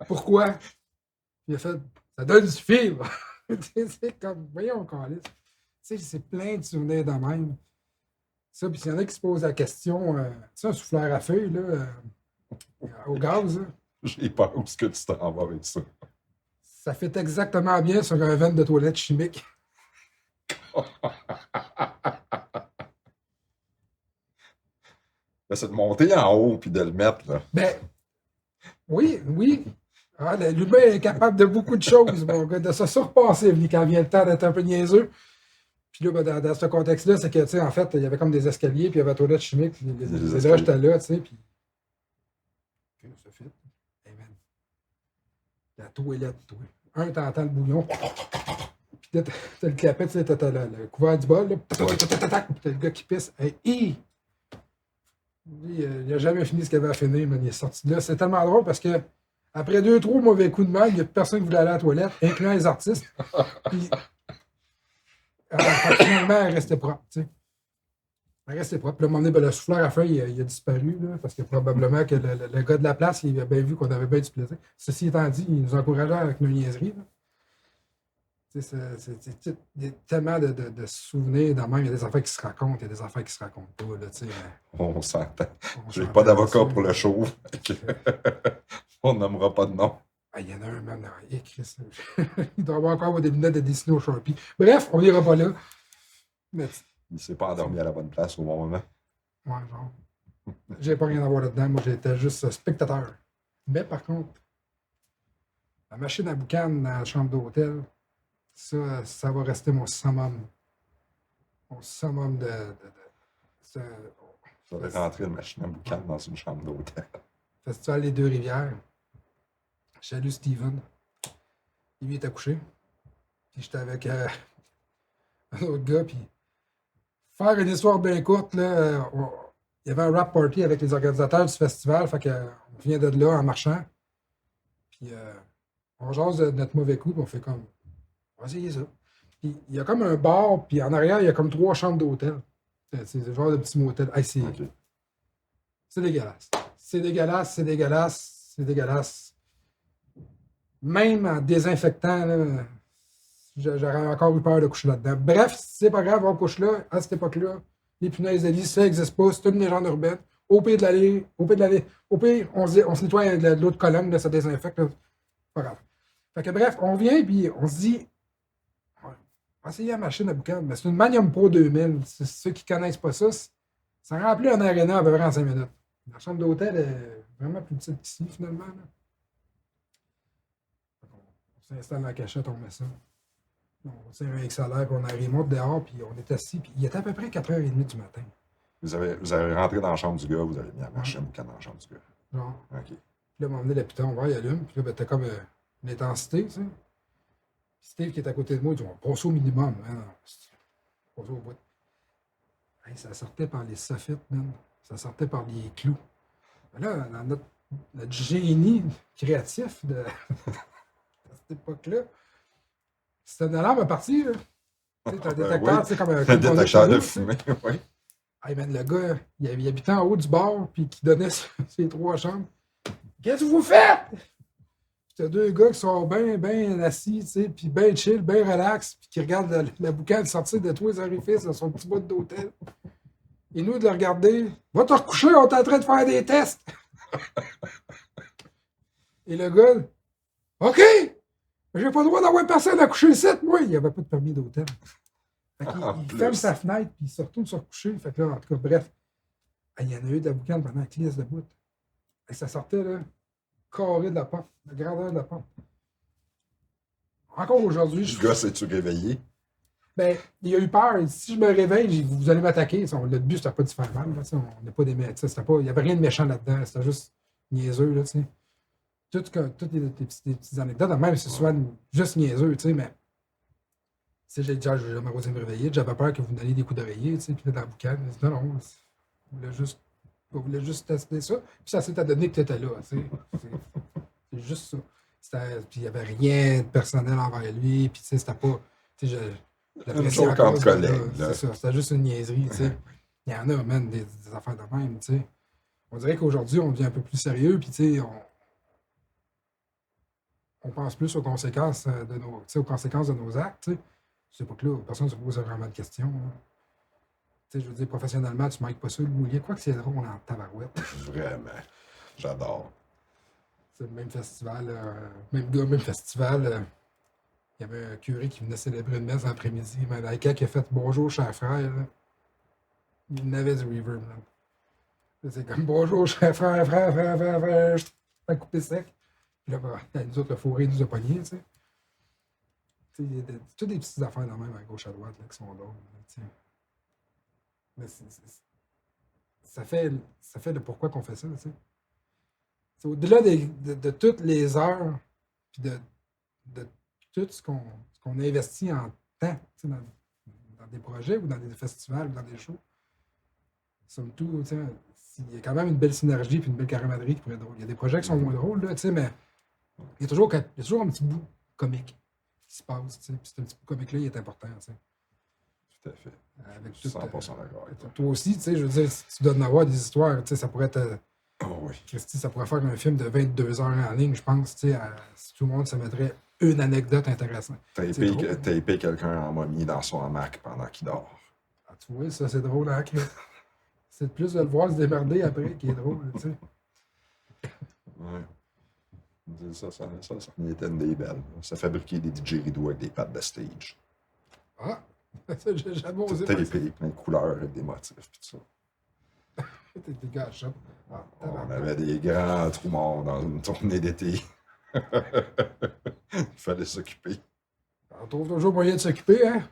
pourquoi? Il a fait, ça donne du fil. C'est comme, voyons, Carlis. Tu sais, c'est plein de souvenirs de même. Ça, puis s'il y en a qui se posent la question, tu sais, un souffleur à feuilles, là, au gaz, là, J'ai peur où est-ce que tu t'en vas avec ça. ça fait exactement bien sur un vent de toilette chimique. C'est de monter en haut puis de le mettre, là. Ben, oui. Ah, l'humain est capable de beaucoup de choses, mon gars, de se surpasser quand vient le temps d'être un peu niaiseux. Puis là, ben, dans ce contexte-là, c'est que, tu sais, en fait, il y avait comme des escaliers, puis il y avait la toilette chimique, puis là, j'étais là, tu sais, puis. OK, ça fit. Hey, man. La toilette, toi. T'entends le bouillon. Puis là, t'as le clapet, tu sais, t'as le couvert du bol, là. Puis t'as le gars qui pisse. Hey, il n'a jamais fini ce qu'il avait à finir, mais il est sorti de là. C'est tellement drôle parce que après 2-3 mauvais coups de main, il n'y a personne qui voulait aller à la toilette, incluant les artistes. Puis, finalement, elle restait propre. Tu sais. Elle restait propre. Puis là, à un moment donné, ben, le souffleur à feuille, il a disparu, là, parce que probablement que le gars de la place, il a bien vu qu'on avait bien du plaisir. Ceci étant dit, il nous encourageait avec nos niaiseries. Là. Il y a tellement de souvenirs dans même. Il y a des affaires qui se racontent, il y a des affaires qui se racontent pas. Là, on s'entend. J'ai pas d'avocat pour le show. On nommera pas de nom. Ah, il y en a un, même. Chris, il doit avoir encore des lunettes de dessiner au Sharpie. Bref, on n'ira pas là. Mais, il s'est pas endormi à la bonne place au bon moment. Ouais, genre. J'ai pas rien à voir là-dedans. Moi, j'étais juste spectateur. Mais par contre, la machine à boucan dans la chambre d'hôtel, ça va rester mon summum. Mon summum ça va rentrer une machine à boucan dans une chambre d'hôtel. Festival des Deux-Rivières. Salut Steven. Il était couché. Puis j'étais avec un autre gars. Puis faire une histoire bien courte, là, il y avait un rap party avec les organisateurs du festival. Fait qu'on vient de là en marchant. Puis on jase de notre mauvais coup. Puis on fait comme, on va essayer ça. Puis il y a comme un bar. Puis en arrière, il y a comme 3 chambres d'hôtel. C'est le genre de petit motel. Hey, c'est dégueulasse. C'est dégueulasse, c'est dégueulasse, c'est dégueulasse. Même en désinfectant, là, j'aurais encore eu peur de coucher là-dedans. Bref, c'est pas grave, on couche là. À cette époque-là, les punaises de lit, ça n'existe pas. C'est une légende urbaine. Au pire, on se nettoie de l'autre colonne, là, ça désinfecte. Là. Pas grave. Fait que bref, on vient et on se dit, on va essayer la machine à boucan. Mais c'est une Magnum Pro 2000. C'est ceux qui ne connaissent pas ça. Ça remplit un aréna à peu près en 5 minutes. La chambre d'hôtel est vraiment plus petite qu'ici, finalement. Là. On s'installe dans la cachette, on met ça. On tire un XLR, puis on remonte dehors, puis on est assis, puis il était à peu près 4h30 du matin. Vous avez rentré dans la chambre du gars, vous avez mis la Ouais. machine boucan dans la chambre du gars. Genre. OK. Puis là, m'a emmené le piton, on va, il allume, puis là, ben, t'as comme une intensité, tu sais. Puis Steve qui est à côté de moi, il dit, on passe au minimum. Hein, on passe au bout. Hey, ça sortait par les soffits, man. Ça sortait par les clous. Mais là, dans notre génie créatif de, à cette époque-là, c'était une alarme à partir. Tu sais, t'as un détecteur, oui. tu sais, comme un Un détecteur de fumée, oui. Hey man, le gars, il habitait en haut du bar, puis qui donnait ses 3 chambres. Qu'est-ce que vous faites? Puis t'as 2 gars qui sont bien assis, tu sais, puis bien chill, bien relax, puis qui regardent la boucane sortir de tous les orifices de son petit bout d'hôtel. Et nous, de le regarder, va te recoucher, on est en train de faire des tests. Et le gars, OK, j'ai pas le droit d'avoir personne à coucher ici, moi. Il n'y avait pas de permis d'hôtel. Fait qu'il ferme sa fenêtre, puis il se retourne se recoucher. Fait que là, en tout cas, bref, il y en a eu de la boucane pendant 15 de bout. Et ça sortait, là, carré de la porte, la grandeur de la porte. Encore aujourd'hui, Le gars, s'est-tu réveillé? Ben, il a eu peur. Si je me réveille, vous allez m'attaquer. Le but, c'était pas de se faire mal. Là, on n'est pas des médecins. Il n'y avait rien de méchant là-dedans. C'était juste niaiseux. Là, toutes les petites anecdotes, même si c'est souvent juste niaiseux, mais j'ai jamais osé me réveiller. J'avais peur que vous me donniez des coups d'oreiller. Puis là, dans la boucane, non, on voulait juste tester ça. Puis ça s'est donné que tu étais là. C'est juste ça. Puis il n'y avait rien de personnel envers lui. Puis c'était pas. Une joke entre collègues. C'est ça, c'était juste une niaiserie, tu sais. Il y en a, man, des affaires de même, tu sais. On dirait qu'aujourd'hui, on devient un peu plus sérieux, puis tu sais, on pense plus aux conséquences de nos actes, tu sais. C'est pas que là, personne ne se pose vraiment de questions. Tu sais, je veux dire, professionnellement, tu manques pas ça, le boulier. Quoi que c'est drôle en tabarouette. Vraiment. J'adore. C'est le même festival, même gars, même festival. Il y avait un curé qui venait célébrer une messe l'après-midi. Mais la qui a fait bonjour, cher frère. Là. Il n'avait du reverb. C'est comme bonjour, cher frère. Ça a coupé sec. Puis là, nous autres, le fourré nous a pognés, tu sais. Il y a toutes des petites affaires dans même à gauche à droite là, qui sont drôles. Là, mais ça fait le pourquoi qu'on fait ça, tu sais. C'est au-delà de toutes les heures, puis de tout ce qu'on investit en temps dans des projets ou dans des festivals ou dans des shows. Somme tout, il y a quand même une belle synergie et une belle camaraderie qui pourrait être drôle. Il y a des projets qui sont moins drôles, là, mais il y a toujours un petit bout comique qui se passe. Puis ce petit bout comique-là, il est important. Tout à fait. Avec je suis 100% d'accord avec toi. Toi aussi, je veux dire, si tu dois en avoir des histoires, ça pourrait être. Oh oui. Christy, ça pourrait faire un film de 22 heures en ligne, je pense, si tout le monde se mettrait une anecdote intéressante. Taper quelqu'un en momie dans son hamac pendant qu'il dort. Ah, tu vois, ça c'est drôle, hein? C'est plus de le voir se démerder après qui est drôle, tu sais. Ouais. Ça en était une des belles. Ça fabriquait des didgeridoo avec des pattes de stage. Ah! Ça, j'ai jamais osé. Tapé, plein de couleurs avec des motifs et tout ça. T'es des gars shop. Ah, on avait des grands trous morts dans une tournée d'été. Il fallait s'occuper. On trouve toujours moyen de s'occuper, hein?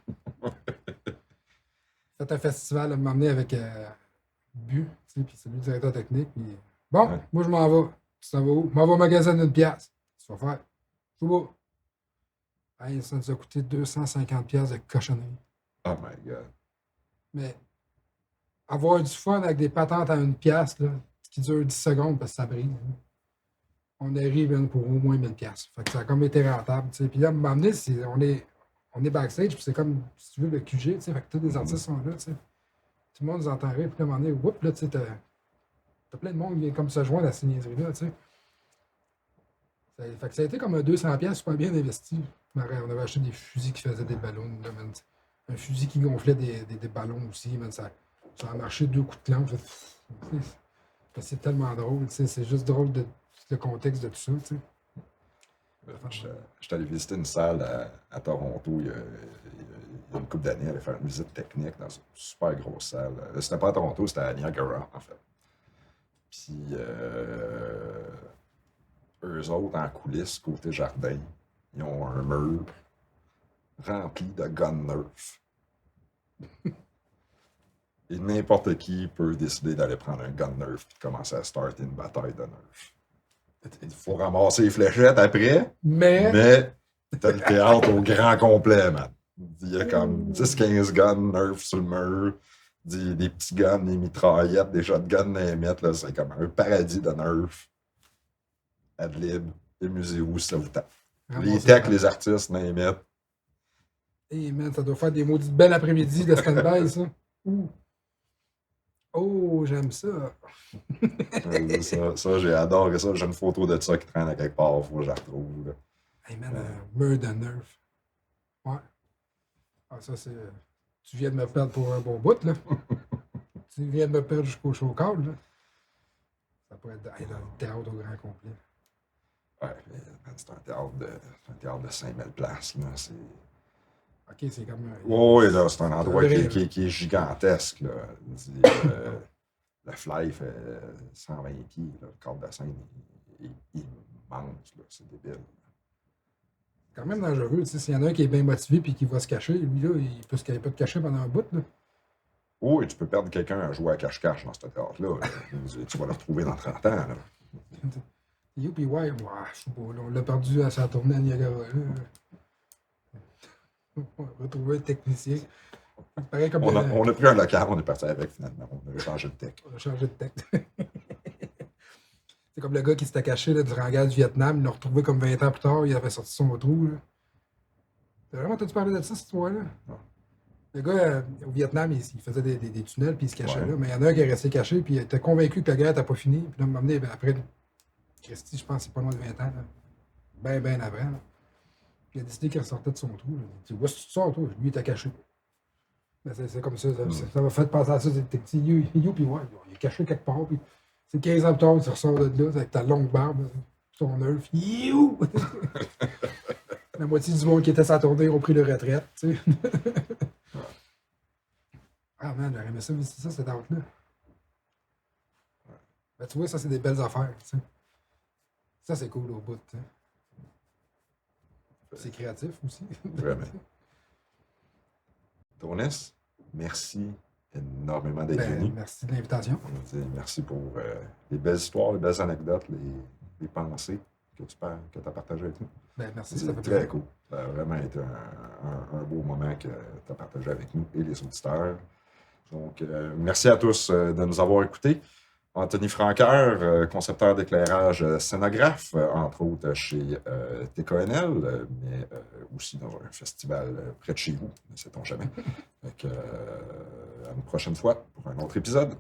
Fait un festival à m'emmener avec Bu, puis c'est lui le directeur technique. Puis... Bon, ouais. Moi je m'en vais. Tu t'en vas où? Je m'en vais au magasin d'une pièce. Tu vas faire. Je suis beau. Hey, ça nous a coûté 250$ de cochonnerie. Oh my God. Mais avoir du fun avec des patentes à une pièce, là, qui dure 10 secondes parce que ça brise. Là. On arrive pour au moins 1000$. Fait que ça a comme été rentable. T'sais. Puis là, à m'emmener, on est backstage, puis c'est comme, si tu veux, le QG, fait que tous les artistes sont là. T'sais. Tout le monde nous entendrait, puis là, à un moment donné, whoop, là, t'as plein de monde qui vient comme se joindre à ces niaiseries-là. Fait que ça a été comme un 200$ super bien investi. On avait acheté des fusils qui faisaient des ballons. Là, un fusil qui gonflait des ballons aussi. Man, ça a marché 2 coups de clampe. C'est tellement drôle. C'est juste drôle le contexte de tout ça. J'étais allé visiter une salle à Toronto il y a une couple d'années, aller faire une visite technique dans une super grosse salle. C'était pas à Toronto, c'était à Niagara, en fait. Puis, eux autres, en coulisses, côté jardin, ils ont un mur rempli de gun nerf. Et n'importe qui peut décider d'aller prendre un gun nerf et commencer à starter une bataille de nerf. Il faut ramasser les fléchettes après, mais t'as le théâtre au grand complet, man. Il y a comme 10-15 guns nerf sur le mur, des petits guns, des mitraillettes, des shotguns, des mettre, là, c'est comme un paradis de nerf. Adlib, amusez-vous si ça vous tape. Les techs, les artistes, name it. Hey man, ça doit faire des maudites belles après-midi de stand-by, ça. Ouh. Oh, j'aime ça. ça, j'ai adoré ça. J'ai une photo de ça qui traîne à quelque part, faut que je la retrouve. Là. Hey man, mur de nerf. Ouais. Ah, ça, c'est. Tu viens de me perdre pour un bon bout, là. Tu viens de me perdre jusqu'au showcard, là. Ça pourrait être dans le théâtre au grand complet. Ouais, c'est un théâtre de 5000 places, là. C'est... OK, c'est comme un... Oui, là, c'est un endroit qui est gigantesque, là. Le fly fait 120 pieds, là. Le cadre de scène est immense, là. C'est débile. C'est quand même dangereux, tu sais. S'il y en a un qui est bien motivé et qui va se cacher, lui, là, il peut te cacher pendant un bout, là. Oui, tu peux perdre quelqu'un à jouer à cache-cache dans ce théâtre-là. Tu vas le retrouver dans 30 ans, là. Youpi, ouais, je sais pas, là, on l'a perdu à sa tournée à Niagara, là. On va retrouver un technicien. Pareil comme on a pris un local, on est parti avec finalement. On a changé de tech. On a changé de tech. C'est comme le gars qui s'était caché là, durant la guerre du Vietnam. Il l'a retrouvé comme 20 ans plus tard. Il avait sorti son trou. T'as vraiment entendu parler de ça, cette histoire-là? Non. Le gars, au Vietnam, il faisait des tunnels puis il se cachait Ouais. là. Mais il y en a un qui est resté caché puis il était convaincu que la guerre n'était pas finie. Puis là, il m'a amené après. Christy, je pense que c'est pas loin de 20 ans. Ben avant. Là. Il a décidé qu'il ressortait de son trou. Là. Il dit, où est-ce que tu sors, toi? Lui, il était caché. Mais c'est comme ça. Ça m'a fait penser à ça. C'est petit puis ouais, il est caché quelque part. Puis c'est 15 ans plus tard, tu ressors de là avec ta longue barbe, ton œuf. You! La moitié du monde qui était sa tournée ont pris leur retraite. Tu sais. Ah man, j'aurais aimé ça visiter ça, cette out-là. Ben, tu vois, ça, c'est des belles affaires. Tu sais. Ça, c'est cool au bout. Tu sais. C'est créatif aussi. Vraiment. Tonis, merci énormément d'être venu. Merci de l'invitation. Merci pour les belles histoires, les belles anecdotes, les pensées que tu as partagées avec nous. Ben, merci, c'est très cool. Ça a vraiment été un beau moment que tu as partagé avec nous et les auditeurs. Donc, merci à tous de nous avoir écoutés. Anthony Franqueur, concepteur d'éclairage scénographe, entre autres chez TKNL, mais aussi dans un festival près de chez vous, ne sait-on jamais. Donc, à une prochaine fois pour un autre épisode.